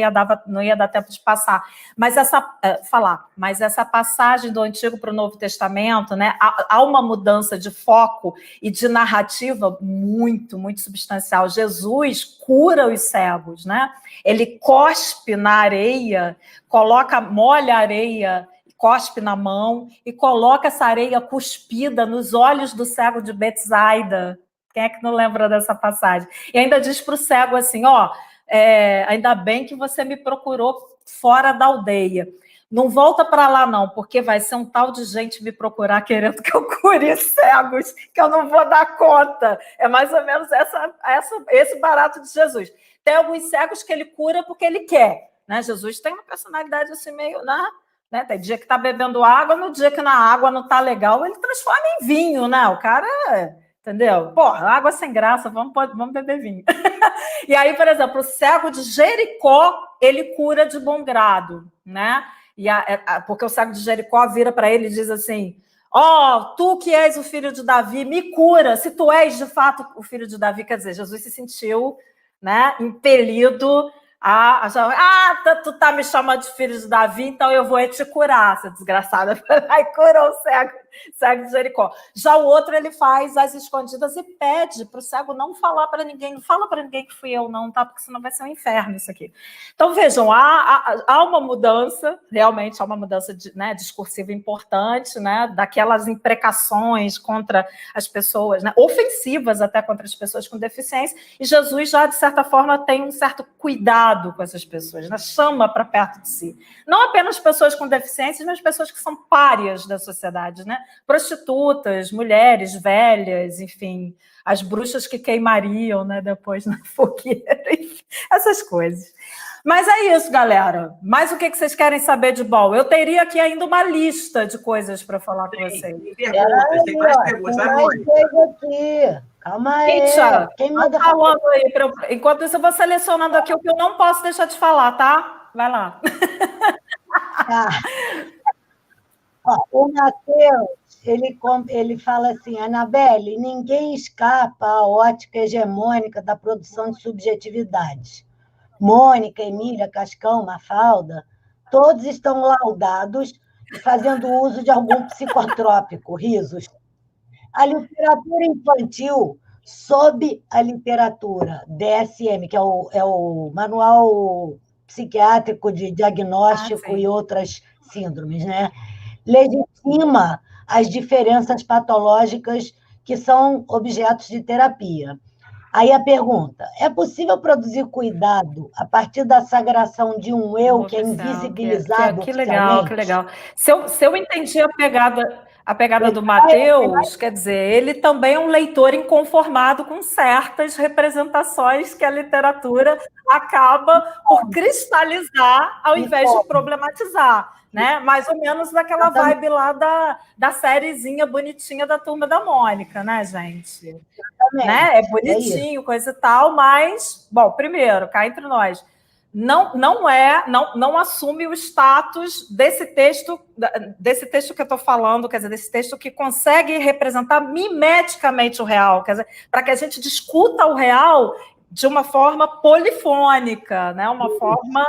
ia dar tempo de passar, mas essa passagem do Antigo para o Novo Testamento, né, há uma mudança de foco e de narrativa muito, muito substancial. Jesus cura os cegos, né? Ele cospe na areia, molha a areia, cospe na mão e coloca essa areia cuspida nos olhos do cego de Betsaida. Quem é que não lembra dessa passagem? E ainda diz para o cego assim, ainda bem que você me procurou fora da aldeia. Não volta para lá, não, porque vai ser um tal de gente me procurar querendo que eu cure cegos, que eu não vou dar conta. É mais ou menos esse barato de Jesus. Tem alguns cegos que ele cura porque ele quer, né? Jesus tem uma personalidade assim meio... Né? Tem dia que está bebendo água, no dia que na água não está legal, ele transforma em vinho, né? O cara, entendeu? Porra, água sem graça, vamos beber vinho. E aí, por exemplo, o cego de Jericó, ele cura de bom grado, né? Porque o cego de Jericó vira para ele e diz assim, tu que és o filho de Davi, me cura, se tu és de fato o filho de Davi. Quer dizer, Jesus se sentiu, né, impelido tu tá me chamando de filho de Davi, então eu vou te curar, essa desgraçada. Aí curou o cego de Jericó. Já o outro, ele faz as escondidas e pede para o cego não falar para ninguém. Não fala para ninguém que fui eu, não, tá? Porque senão vai ser um inferno isso aqui. Então, vejam, há uma mudança, realmente há uma mudança discursiva importante, né? Daquelas imprecações contra as pessoas, né? Ofensivas até contra as pessoas com deficiência, e Jesus já, de certa forma, tem um certo cuidado com essas pessoas, né? Chama para perto de si. Não apenas pessoas com deficiências, mas pessoas que são párias da sociedade, né? Prostitutas, mulheres velhas, enfim, as bruxas que queimariam, né, depois na fogueira, enfim, essas coisas. Mas é isso, galera. Mas o que vocês querem saber de bom? Eu teria aqui ainda uma lista de coisas para falar com vocês. Tem mais perguntas. Vai, aqui. Calma aí. Quem manda falando aí? Enquanto isso, eu vou selecionando aqui o que eu não posso deixar de falar, tá? Vai lá. O Matheus ele fala assim, Annabelle, ninguém escapa à ótica hegemônica da produção de subjetividades. Mônica, Emília, Cascão, Mafalda, todos estão laudados fazendo uso de algum psicotrópico, risos. A literatura infantil, sob a literatura DSM, que é o Manual Psiquiátrico de Diagnóstico e outras síndromes, né? Legitima as diferenças patológicas que são objetos de terapia. Aí a pergunta, é possível produzir cuidado a partir da sagração de um eu que é invisibilizado que legal, que legal. Se eu entendi a pegada do Matheus, quer dizer, ele também é um leitor inconformado com certas representações que a literatura acaba por cristalizar ao invés de problematizar. Né? Mais ou menos daquela vibe lá da sériezinha bonitinha da Turma da Mônica, né, gente? Né? É bonitinho, coisa e tal, mas, bom, primeiro, cá entre nós, não assume o status desse texto que eu estou falando, quer dizer, desse texto que consegue representar mimeticamente o real, quer dizer, para que a gente discuta o real de uma forma polifônica, né? Uma forma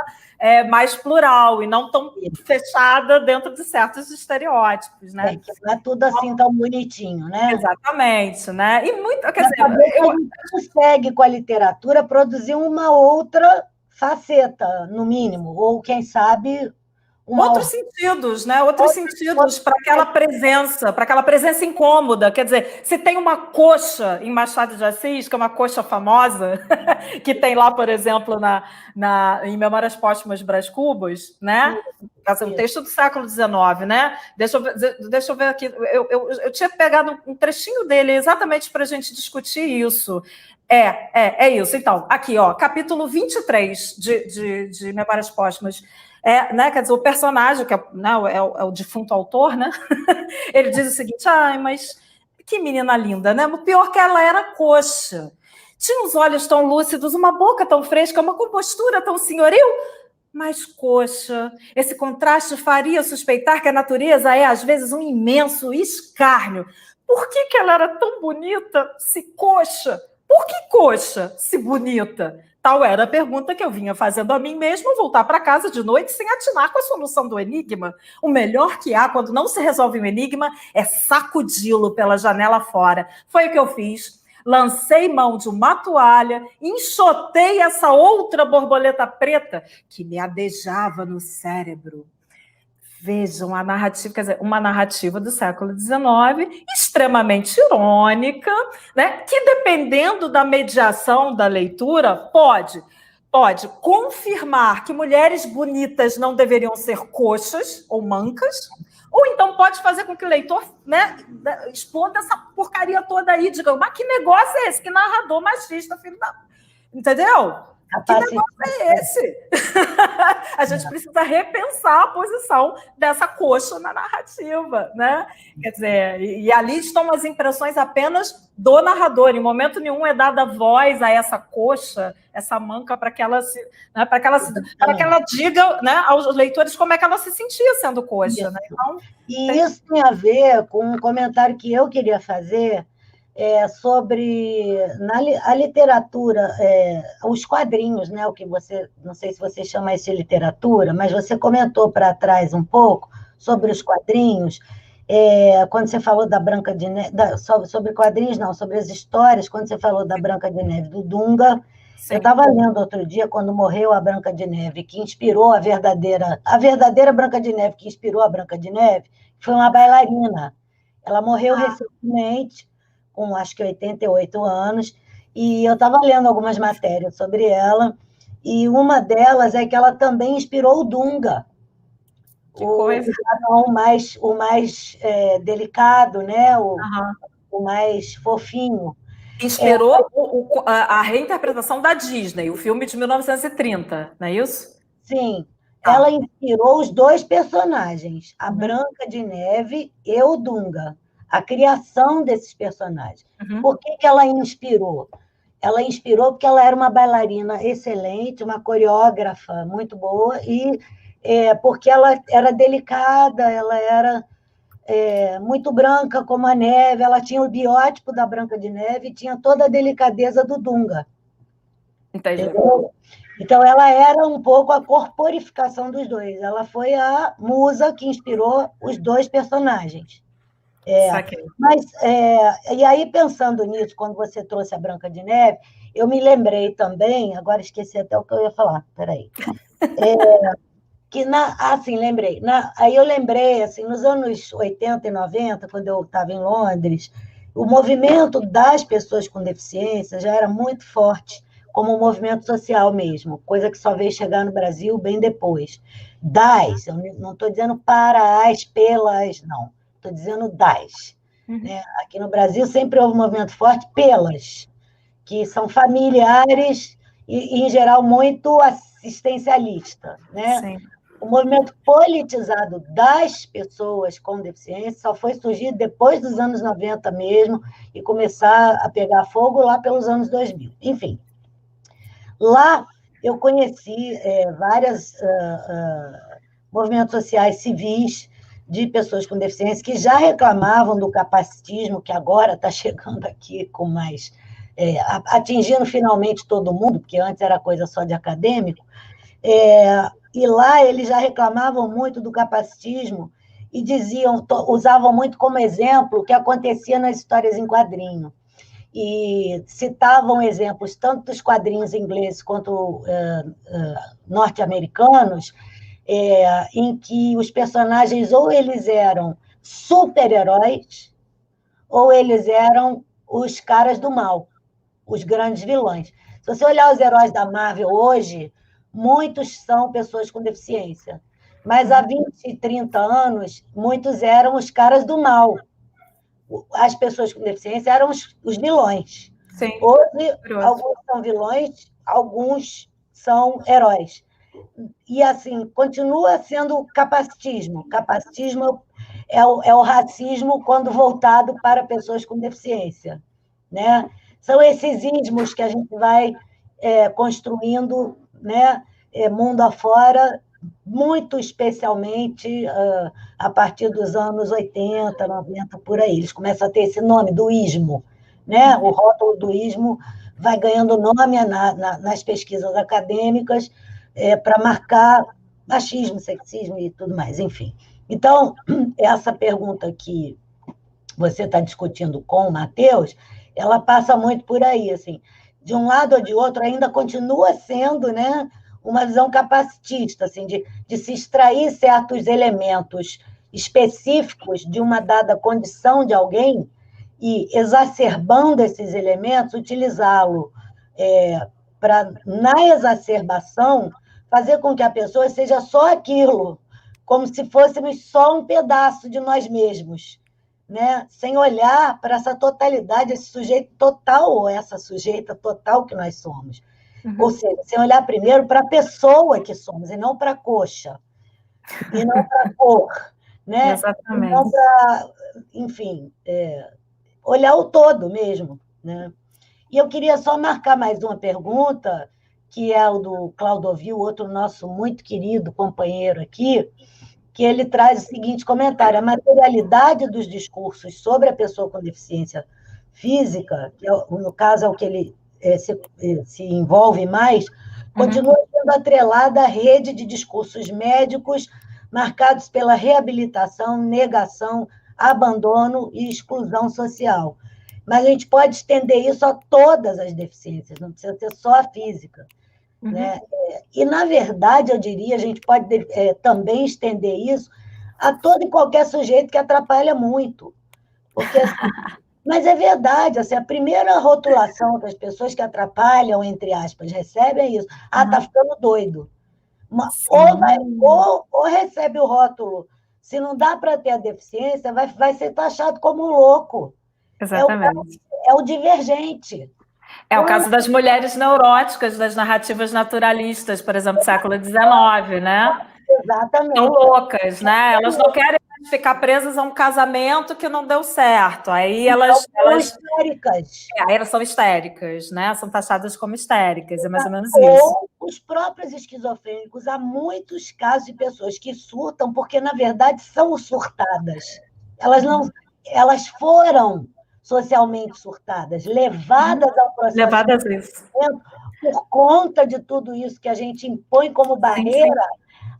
mais plural e não tão fechada dentro de certos estereótipos, né? Que não é tudo assim tão bonitinho, né? Exatamente, né? E muito, quer dizer, a gente consegue com a literatura produzir uma outra faceta, no mínimo, ou quem sabe outros sentidos, né? Outros sentidos para aquela presença incômoda. Quer dizer, se tem uma coxa em Machado de Assis, que é uma coxa famosa, que tem lá, por exemplo, em Memórias Póstumas Brás Cubas, né? Um texto do século XIX, né? Deixa eu ver aqui. Eu tinha pegado um trechinho dele exatamente para a gente discutir isso. É isso. Então, aqui, ó, capítulo 23 de Memórias Póstumas. Né, quer dizer, o personagem, que é o defunto autor, né? Ele diz o seguinte: mas que menina linda, né? O pior que ela era coxa. Tinha os olhos tão lúcidos, uma boca tão fresca, uma compostura tão senhoril, mas coxa. Esse contraste faria suspeitar que a natureza é, às vezes, um imenso escárnio. Por que ela era tão bonita, se coxa? Por que coxa, se bonita? Tal era a pergunta que eu vinha fazendo a mim mesmo ao voltar para casa de noite sem atinar com a solução do enigma. O melhor que há quando não se resolve um enigma é sacudi-lo pela janela fora. Foi o que eu fiz. Lancei mão de uma toalha, enxotei essa outra borboleta preta que me adejava no cérebro. Vejam a narrativa, quer dizer, uma narrativa do século XIX, extremamente irônica, né? Que, dependendo da mediação da leitura, pode confirmar que mulheres bonitas não deveriam ser coxas ou mancas, ou então pode fazer com que o leitor, né, exploda essa porcaria toda aí, diga, mas que negócio é esse? Que narrador machista, filho da... Entendeu? Que negócio é esse? A gente precisa repensar a posição dessa coxa na narrativa, né? Quer dizer, e ali estão as impressões apenas do narrador. Em momento nenhum é dada voz a essa coxa, essa manca, para que ela diga, né, aos leitores como é que ela se sentia sendo coxa. Né? Então, isso tem a ver com um comentário que eu queria fazer sobre a literatura, os quadrinhos, né? O que você, não sei se você chama isso de literatura, mas você comentou para trás um pouco sobre os quadrinhos, quando você falou da Branca de Neve, sobre quadrinhos, não, sobre as histórias, quando você falou da Branca de Neve, do Dunga. Sim. Eu estava lendo outro dia, quando morreu a Branca de Neve, que inspirou a verdadeira Branca de Neve, que inspirou a Branca de Neve, foi uma bailarina. Ela morreu recentemente, com acho que 88 anos, e eu estava lendo algumas matérias sobre ela, e uma delas é que ela também inspirou o Dunga, o mais delicado, né? O mais fofinho. Inspirou a reinterpretação da Disney, o filme de 1930, não é isso? Sim. Ela inspirou os dois personagens, a Branca de Neve e o Dunga. A criação desses personagens. Por que ela inspirou? Ela inspirou porque ela era uma bailarina excelente, uma coreógrafa muito boa, e porque ela era delicada, ela era muito branca como a neve, ela tinha o biótipo da Branca de Neve e tinha toda a delicadeza do Dunga. Entendi. Entendeu? Então, ela era um pouco a corporificação dos dois. Ela foi a musa que inspirou os dois personagens. Mas, e aí, pensando nisso, quando você trouxe a Branca de Neve, eu me lembrei também, agora esqueci até o que eu ia falar, peraí. Lembrei. Aí eu lembrei, assim, nos anos 80 e 90, quando eu estava em Londres, o movimento das pessoas com deficiência já era muito forte, como um movimento social mesmo, coisa que só veio chegar no Brasil bem depois. Eu não estou dizendo para as, pelas, não. Estou dizendo das. Né? Aqui no Brasil sempre houve um movimento forte pelas, que são familiares e em geral, muito assistencialista. Né? Sim. O movimento politizado das pessoas com deficiência só foi surgir depois dos anos 90 mesmo e começar a pegar fogo lá pelos anos 2000. Enfim, lá eu conheci vários movimentos sociais civis de pessoas com deficiência que já reclamavam do capacitismo, que agora está chegando aqui com mais... atingindo finalmente todo mundo, porque antes era coisa só de acadêmico, e lá eles já reclamavam muito do capacitismo e usavam muito como exemplo o que acontecia nas histórias em quadrinho. E citavam exemplos tanto dos quadrinhos ingleses quanto norte-americanos, em que os personagens ou eles eram super-heróis ou eles eram os caras do mal, os grandes vilões. Se você olhar os heróis da Marvel hoje, muitos são pessoas com deficiência. Mas há 20, 30 anos, muitos eram os caras do mal. As pessoas com deficiência eram os vilões. Sim. Hoje, alguns são vilões, alguns são heróis. E, assim, continua sendo capacitismo. Capacitismo é o racismo quando voltado para pessoas com deficiência. Né? São esses ismos que a gente vai construindo, né, mundo afora, muito especialmente a partir dos anos 80, 90, por aí. Eles começam a ter esse nome do ismo. Né? O rótulo do ismo vai ganhando nome nas pesquisas acadêmicas para marcar machismo, sexismo e tudo mais, enfim. Então, essa pergunta que você está discutindo com o Matheus, ela passa muito por aí, assim, de um lado ou de outro, ainda continua sendo, né, uma visão capacitista, assim, de se extrair certos elementos específicos de uma dada condição de alguém e, exacerbando esses elementos, utilizá-lo para, na exacerbação, fazer com que a pessoa seja só aquilo, como se fôssemos só um pedaço de nós mesmos, né? Sem olhar para essa totalidade, esse sujeito total ou essa sujeita total que nós somos. Ou seja, sem olhar primeiro para a pessoa que somos, e não para a coxa, e não para a cor, né? Exatamente. E não para, enfim, olhar o todo mesmo. Né? E eu queria só marcar mais uma pergunta, que é o do Cláudio, outro nosso muito querido companheiro aqui, que ele traz o seguinte comentário: a materialidade dos discursos sobre a pessoa com deficiência física, que no caso é o que ele se envolve mais, continua sendo atrelada à rede de discursos médicos marcados pela reabilitação, negação, abandono e exclusão social. Mas a gente pode estender isso a todas as deficiências, não precisa ser só a física. Né? E, na verdade, eu diria, a gente pode também estender isso a todo e qualquer sujeito que atrapalha muito. Porque, mas é verdade, assim, a primeira rotulação que as pessoas que atrapalham, entre aspas, recebem é isso. Tá ficando doido. Ou recebe o rótulo, se não dá para ter a deficiência, vai ser taxado como um louco. Exatamente. É o divergente. É o caso das mulheres neuróticas, das narrativas naturalistas, por exemplo, do século XIX, né? Exatamente. São loucas, né? Elas não querem ficar presas a um casamento que não deu certo. Aí elas são histéricas. Aí elas são histéricas, né? São taxadas como histéricas, é mais ou menos isso. Ou os próprios esquizofrênicos. Há muitos casos de pessoas que surtam porque, na verdade, são surtadas. Elas foram socialmente surtadas, levadas ao processo Levadas a isso. por conta de tudo isso que a gente impõe como barreira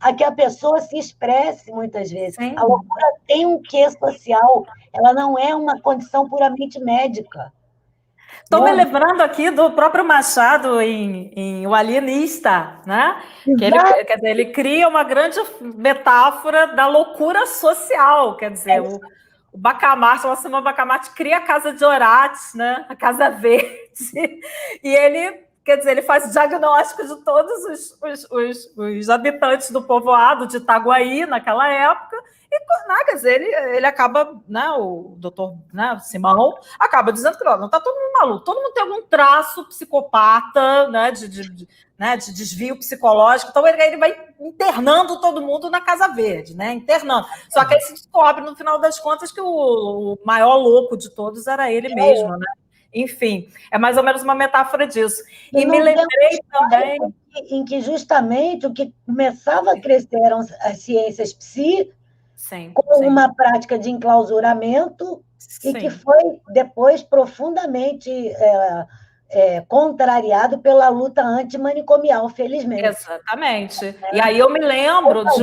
a que a pessoa se expresse muitas vezes. Sim. A loucura tem um quê social, ela não é uma condição puramente médica. Estou me lembrando aqui do próprio Machado em O Alienista, né? Que ele, quer dizer, ele cria uma grande metáfora da loucura social, quer dizer, o Bacamarte, o Simão Bacamarte cria a Casa de Orates, né? A Casa Verde, e ele, quer dizer, ele faz diagnóstico de todos os habitantes do povoado de Itaguaí naquela época. E, né, quer dizer, ele acaba, né, o doutor, né, Simão, acaba dizendo que não está todo mundo maluco, todo mundo tem algum traço psicopata, né, de desvio psicológico, então ele vai internando todo mundo na Casa Verde, né, internando. Só que aí se descobre, no final das contas, que o maior louco de todos era ele mesmo, né? Enfim, é mais ou menos uma metáfora disso. E me lembrei também... Em que justamente o que começava a crescer eram as ciências psi, com uma prática de enclausuramento e que foi depois profundamente contrariado pela luta antimanicomial, felizmente. Exatamente. E aí eu me lembro de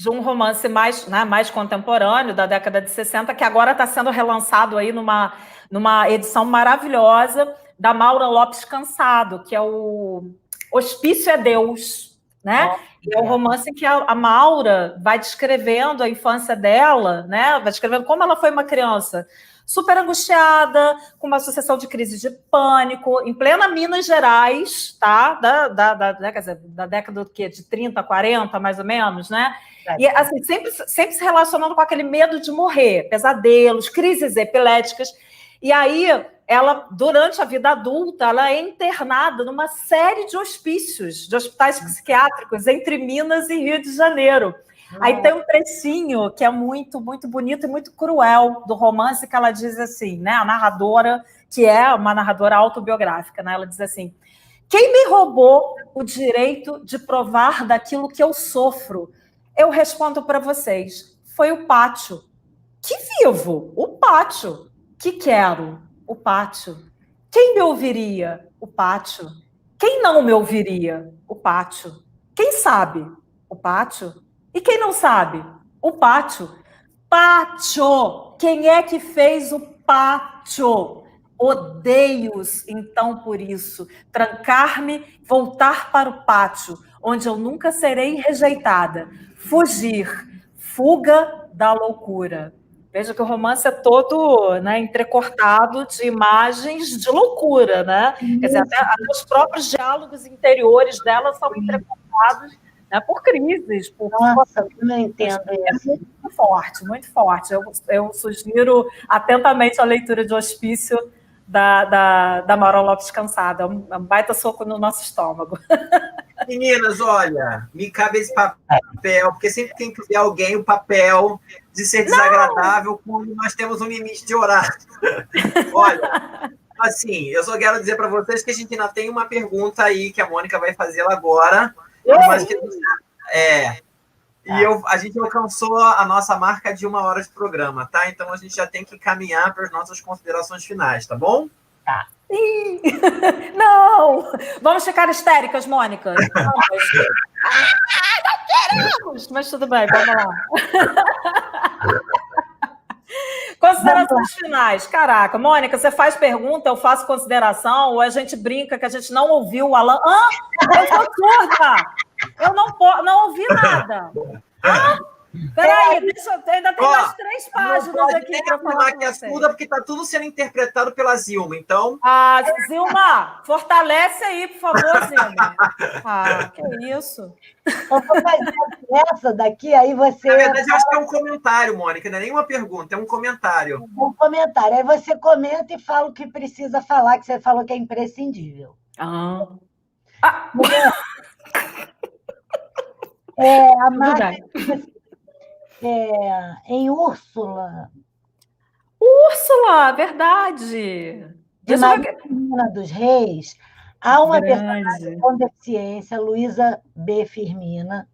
um romance mais contemporâneo, da década de 60, que agora está sendo relançado aí numa edição maravilhosa da Maura Lopes Cansado, que é o Hospício é Deus, né? E é um romance em que a Maura vai descrevendo a infância dela, né? Vai descrevendo como ela foi uma criança super angustiada, com uma sucessão de crises de pânico, em plena Minas Gerais, tá? Quer dizer, da década do quê? De 30, 40, mais ou menos, né? E assim, sempre se relacionando com aquele medo de morrer, pesadelos, crises epiléticas. E aí, ela, durante a vida adulta, ela é internada numa série de hospícios, de hospitais psiquiátricos, entre Minas e Rio de Janeiro. Aí tem um trechinho que é muito, muito bonito e muito cruel do romance, que ela diz assim, né? A narradora, que é uma narradora autobiográfica, né? Ela diz assim: quem me roubou o direito de provar daquilo que eu sofro? Eu respondo para vocês, foi o pátio. Que vivo? O pátio. Que quero? O pátio. Quem me ouviria? O pátio. Quem não me ouviria? O pátio. Quem sabe? O pátio. E quem não sabe? O pátio. Pátio! Quem é que fez o pátio? Odeio-os, então, por isso. Trancar-me, voltar para o pátio, onde eu nunca serei rejeitada. Fugir. Fuga da loucura. Veja que o romance é todo, né, entrecortado de imagens de loucura, né? Quer dizer, até os próprios diálogos interiores dela são entrecortados, né, por crises. Nossa, eu não entendo isso. É muito forte, muito forte. Eu sugiro atentamente a leitura de Hospício da Maura Lopes Cansado. É um baita soco no nosso estômago. Meninas, olha, me cabe esse papel, porque sempre tem que ver alguém o papel de ser desagradável quando nós temos um limite de horário. Olha, assim, eu só quero dizer para vocês que a gente ainda tem uma pergunta aí que a Mônica vai fazer agora. Mas que, a gente alcançou a nossa marca de 1 hora de programa, tá? Então a gente já tem que caminhar para as nossas considerações finais, tá bom? Tá. Não! Vamos ficar histéricas, Mônica? Não queremos! Mas tudo bem, vamos lá. Considerações finais. Caraca, Mônica, você faz pergunta, eu faço consideração, ou a gente brinca que a gente não ouviu o Alan. Eu sou surda! Eu não ouvi nada. Peraí, ainda tem mais 3 páginas aqui para falar com você. Porque está tudo sendo interpretado pela Zilma, então... Zilma, fortalece aí, por favor, Zilma. Que isso. Eu vou fazer essa daqui, aí você... Na verdade, eu acho que é um comentário, Mônica, não é nem uma pergunta, é um comentário. Um comentário, aí você comenta e fala o que precisa falar, que você falou que é imprescindível. A marca... em Úrsula. Úrsula, verdade. De Maria Firmina dos Reis, há uma personagem com deficiência, Luísa B. Firmina,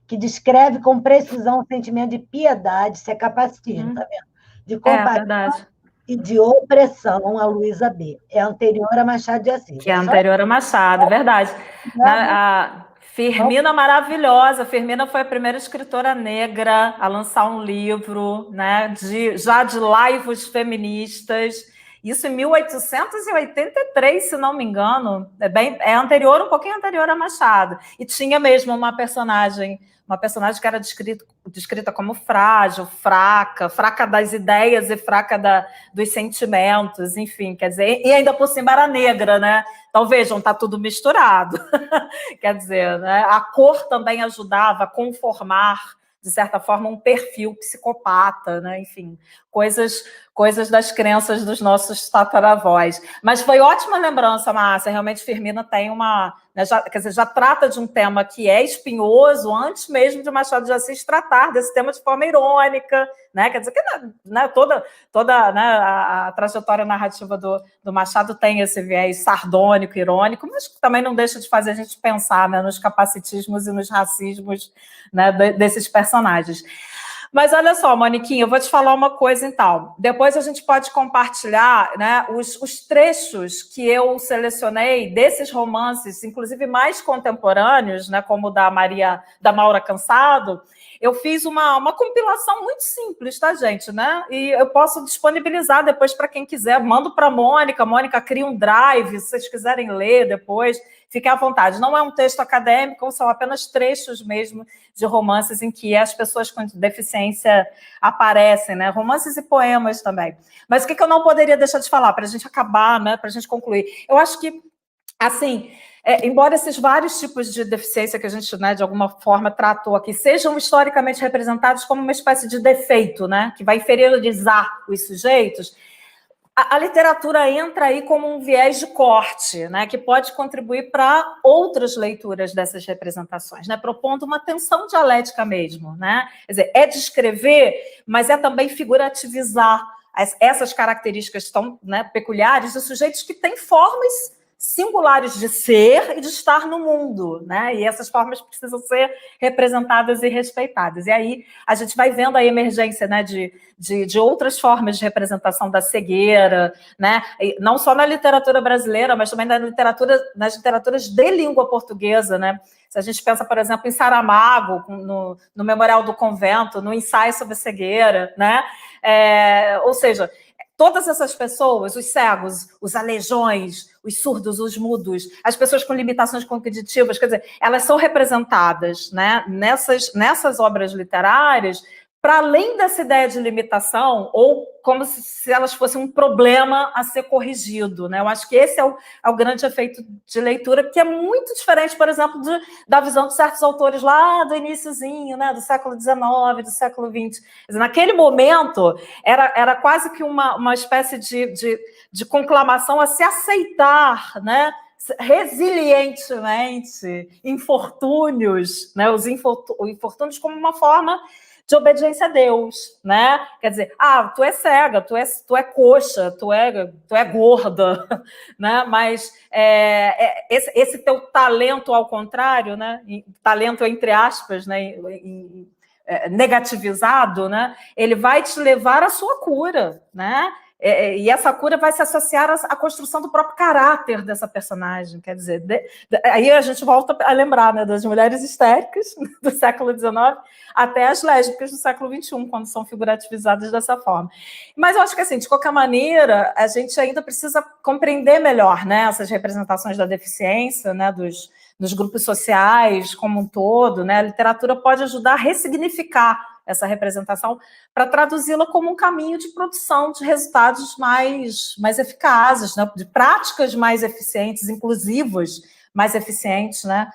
que descreve com precisão o sentimento de piedade, isso é capacitismo, tá vendo? De compaixão verdade. e de opressão, a Luísa B. É anterior a Machado de Assis. Que é anterior a Machado, verdade. A Firmina maravilhosa. Firmina foi a primeira escritora negra a lançar um livro, né, já de laivos feministas. Isso em 1883, se não me engano. É anterior, um pouquinho anterior a Machado. E tinha mesmo uma personagem que era descrita como frágil, fraca das ideias e fraca dos sentimentos, enfim, quer dizer, e ainda por cima era negra, né? Então, vejam, está tudo misturado. Quer dizer, né? A cor também ajudava a conformar, de certa forma, um perfil psicopata, né? Enfim, coisas das crenças dos nossos tataravós. Mas foi ótima lembrança, Márcia. Realmente, Firmina tem uma... Né, já trata de um tema que é espinhoso antes mesmo de Machado de Assis tratar desse tema de forma irônica, né? Quer dizer que, né, toda né, a trajetória narrativa do Machado tem esse viés sardônico, irônico, mas também não deixa de fazer a gente pensar, né, nos capacitismos e nos racismos, né, desses personagens. Mas olha só, Moniquinha, eu vou te falar uma coisa, então. Depois a gente pode compartilhar, né, os trechos que eu selecionei desses romances, inclusive mais contemporâneos, né, como o da Maura Cansado. Eu fiz uma compilação muito simples, tá, gente? Né? E eu posso disponibilizar depois para quem quiser. Mando para a Mônica. Mônica cria um drive, se vocês quiserem ler depois, fiquem à vontade. Não é um texto acadêmico, são apenas trechos mesmo de romances em que as pessoas com deficiência aparecem, né? Romances e poemas também. Mas o que eu não poderia deixar de falar, para a gente acabar, né? Para a gente concluir? Eu acho que, assim... embora esses vários tipos de deficiência que a gente, né, de alguma forma tratou aqui, sejam historicamente representados como uma espécie de defeito, né, que vai inferiorizar os sujeitos, a literatura entra aí como um viés de corte, né, que pode contribuir para outras leituras dessas representações, né, propondo uma tensão dialética mesmo. Né? Quer dizer, é descrever, mas é também figurativizar essas características tão, né, peculiares de sujeitos que têm formas singulares de ser e de estar no mundo, né? E essas formas precisam ser representadas e respeitadas. E aí a gente vai vendo a emergência, né, de outras formas de representação da cegueira, né? E não só na literatura brasileira, mas também nas literaturas de língua portuguesa, né? Se a gente pensa, por exemplo, em Saramago, no Memorial do Convento, no Ensaio sobre a Cegueira, né? Ou seja, todas essas pessoas, os cegos, os aleijões, os surdos, os mudos, as pessoas com limitações cognitivas, quer dizer, elas são representadas, né, nessas obras literárias, para além dessa ideia de limitação, ou como se elas fossem um problema a ser corrigido. Né? Eu acho que esse é o grande efeito de leitura, que é muito diferente, por exemplo, da visão de certos autores lá do iniciozinho, né, do século XIX, do século XX. Quer dizer, naquele momento, era quase que uma espécie de conclamação a se aceitar, né, resilientemente, infortúnios, né, os infortúnios como uma forma de obediência a Deus, né? Quer dizer, tu é cega, tu é coxa, tu é gorda, né? Mas esse teu talento ao contrário, né? Talento entre aspas, né? Negativizado, né? Ele vai te levar à sua cura, né? E essa cura vai se associar à construção do próprio caráter dessa personagem. Quer dizer, aí a gente volta a lembrar, né, das mulheres histéricas do século XIX até as lésbicas do século XXI, quando são figurativizadas dessa forma. Mas eu acho que, assim, de qualquer maneira, a gente ainda precisa compreender melhor, né, essas representações da deficiência, né, dos grupos sociais como um todo. Né? A literatura pode ajudar a ressignificar essa representação para traduzi-la como um caminho de produção de resultados mais eficazes, né? De práticas mais eficientes, inclusivas, mais eficientes, né?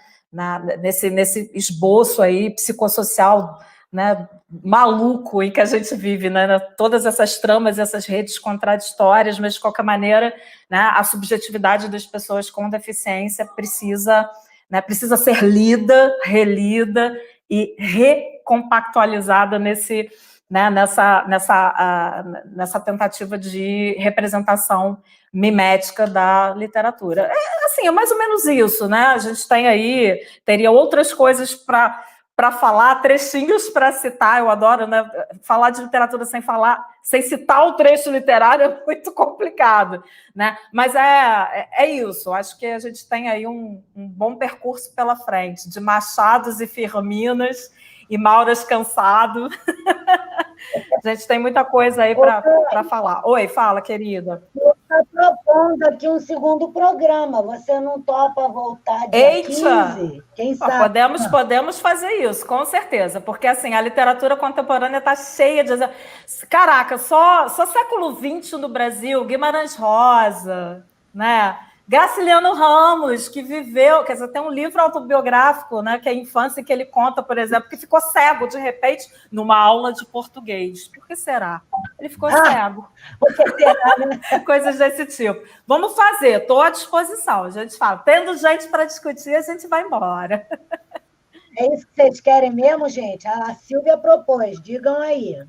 Nesse esboço aí psicossocial, né, maluco em que a gente vive, né? Todas essas tramas, essas redes contraditórias, mas de qualquer maneira, né, a subjetividade das pessoas com deficiência precisa ser lida, relida e recompactualizada nessa tentativa de representação mimética da literatura. Assim, é mais ou menos isso, né? A gente teria outras coisas para para falar, trechinhos para citar. Eu adoro, né? Falar de literatura sem citar o trecho literário é muito complicado, né? Mas é isso. Acho que a gente tem aí um bom percurso pela frente, de Machados e Firminas e Mauras Cansado. A gente tem muita coisa aí para falar. Oi, fala, querida. Eu estou propondo aqui um segundo programa. Você não topa voltar dia 15? Quem sabe? Podemos fazer isso, com certeza. Porque, assim, a literatura contemporânea está cheia de... Caraca, só século XX no Brasil, Guimarães Rosa, né? Graciliano Ramos, que viveu... Quer dizer, tem um livro autobiográfico, né, que é a infância, que ele conta, por exemplo, que ficou cego, de repente, numa aula de português. Por que será? Ele ficou cego. Por que será, né? Coisas desse tipo. Vamos fazer, estou à disposição. A gente fala, tendo gente para discutir, a gente vai embora. É isso que vocês querem mesmo, gente? A Silvia propôs, digam aí.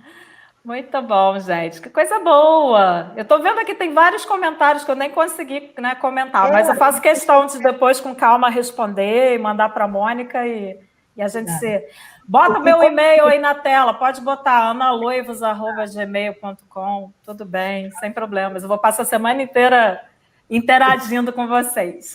Muito bom, gente. Que coisa boa. Eu estou vendo aqui, tem vários comentários que eu nem consegui, né, comentar, mas eu faço questão de depois, com calma, responder e mandar para a Mônica e a gente se... Bota o meu e-mail aí na tela, pode botar analoivos@gmail.com, tudo bem, sem problemas. Eu vou passar a semana inteira interagindo com vocês.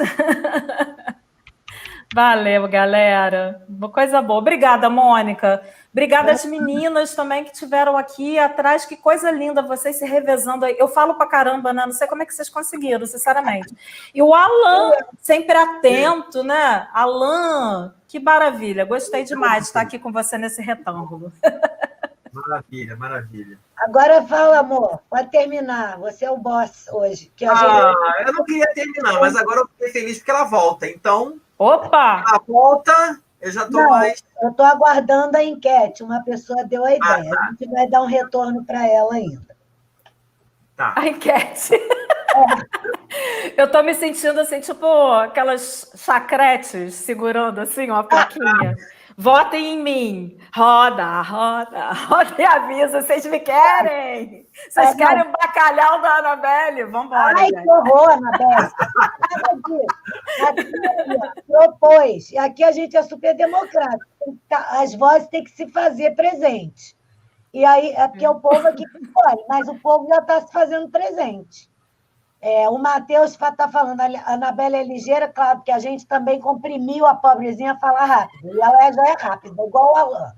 Valeu, galera. Coisa boa. Obrigada, Mônica. Obrigada às meninas também que tiveram aqui atrás. Que coisa linda vocês se revezando aí. Eu falo pra caramba, né? Não sei como é que vocês conseguiram, sinceramente. E o Alan, sempre atento, né? Alan, que maravilha. Gostei demais de estar aqui com você nesse retângulo. Maravilha, maravilha. Agora fala, amor. Pode terminar. Você é o boss hoje. Que eu não queria terminar, mas agora eu fiquei feliz porque ela volta. Então... Opa! A volta, eu já estou mais... Eu estou aguardando a enquete. Uma pessoa deu a ideia. Tá. A gente vai dar um retorno para ela ainda. Tá. A enquete. Eu estou me sentindo assim, tipo aquelas chacretes segurando assim uma plaquinha. Votem em mim. Roda, roda, roda e avisa. Vocês me querem? Vocês querem o bacalhau da Anabelle? Vamos embora. Ai, que horror, Anabelle. Nada disso. Aqui, propôs. E aqui a gente é super democrático. As vozes têm que se fazer presente. E aí, é porque o povo aqui escolhe, mas o povo já está se fazendo presente. O Matheus está falando, a Anabelle é ligeira, claro, porque a gente também comprimiu a pobrezinha a falar rápido. E ela já é rápida, igual o Alan.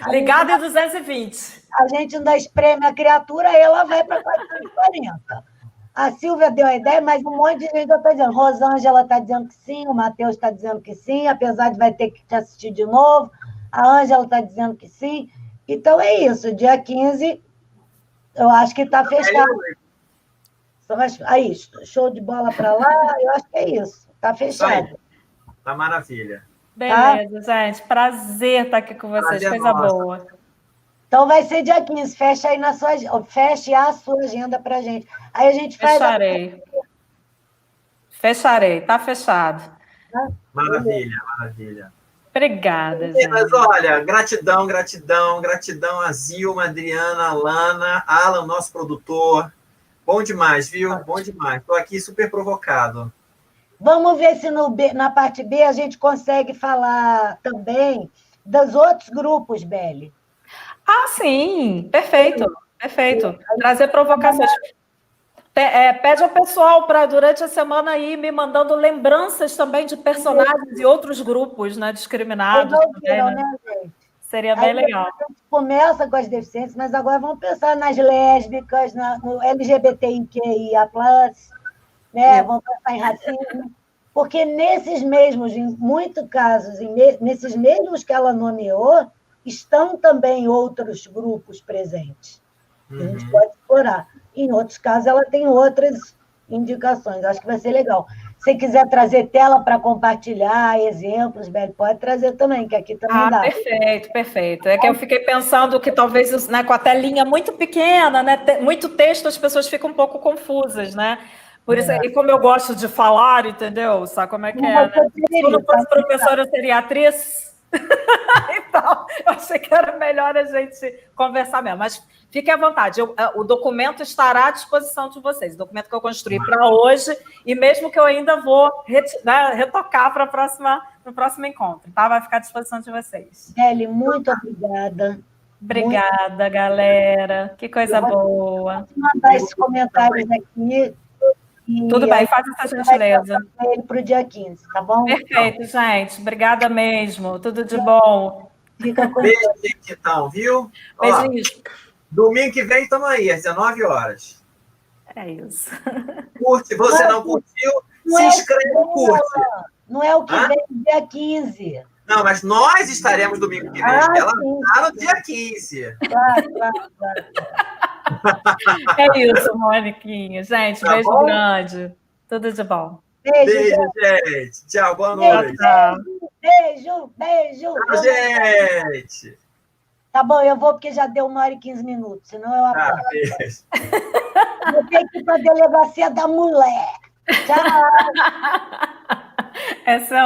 Ligado em 220. A gente ainda espreme a criatura, aí ela vai para 440. A Silvia deu a ideia, mas um monte de gente está dizendo. Rosângela está dizendo que sim, o Matheus está dizendo que sim, apesar de vai ter que te assistir de novo. A Ângela está dizendo que sim. Então é isso, dia 15, eu acho que está fechado. Aí, show de bola para lá, eu acho que é isso. Está fechado. Tá maravilha. Beleza, gente. Prazer estar aqui com vocês. Coisa boa. Então vai ser dia 15. Feche aí feche a sua agenda para a gente. Aí a gente faz. Fecharei. Tá fechado. Maravilha, maravilha. Obrigada, gente. Mas olha, gratidão a Zilma, Adriana, a Lana, Alan, nosso produtor. Bom demais, viu? Bom demais. Estou aqui super provocado. Vamos ver se na parte B a gente consegue falar também dos outros grupos, Beli. Ah, sim. Perfeito. Perfeito. Trazer provocações. Pede ao pessoal para, durante a semana, ir me mandando lembranças também de personagens e outros grupos, né, discriminados. Também, né? Gente? Seria bem legal. A gente começa com as deficiências, mas agora vamos pensar nas lésbicas, no LGBTIQIA+, né? Vamos pensar em racismo, porque nesses mesmos, em muitos casos, nesses mesmos que ela nomeou, estão também outros grupos presentes. A gente pode explorar. Em outros casos, ela tem outras indicações. Acho que vai ser legal. Se quiser trazer tela para compartilhar, exemplos, Beli, pode trazer também, que aqui também dá. Perfeito, perfeito. É que eu fiquei pensando que talvez, né, com a telinha muito pequena, né, muito texto, as pessoas ficam um pouco confusas, né? Por isso, e como eu gosto de falar, entendeu? Sabe como é que é? Né? Se eu não fosse professora, eu seria atriz. Então, eu achei que era melhor a gente conversar mesmo. Mas fique à vontade. O documento estará à disposição de vocês. O documento que eu construí para hoje, e mesmo que eu ainda vou retocar para o próximo encontro. Tá? Vai ficar à disposição de vocês. Kelly, muito obrigada. Obrigada, galera. Que coisa boa. Vou mandar esses comentários aqui. Tudo bem, faz essa gentileza. Ele para o dia 15, tá bom? Perfeito, gente. Obrigada mesmo. Tudo de bom. Fica com Beijo, então, viu? Beijinhos. Domingo que vem estamos aí, às 19 horas. É isso. Curte, se você não curtiu, se inscreve e curte. Não é o que vem dia 15. Não, mas nós estaremos domingo que vem. Ela está no dia 15. Claro. É isso, Moniquinha. Gente, Tá beijo bom? grande. Tudo de bom. Beijo, gente. Tchau, boa noite. Beijo. Tchau, gente. Tá bom, eu vou porque já deu 1h15, senão eu apago. Beijo. Vou ter que ir para a delegacia da mulher. Tchau. Essa é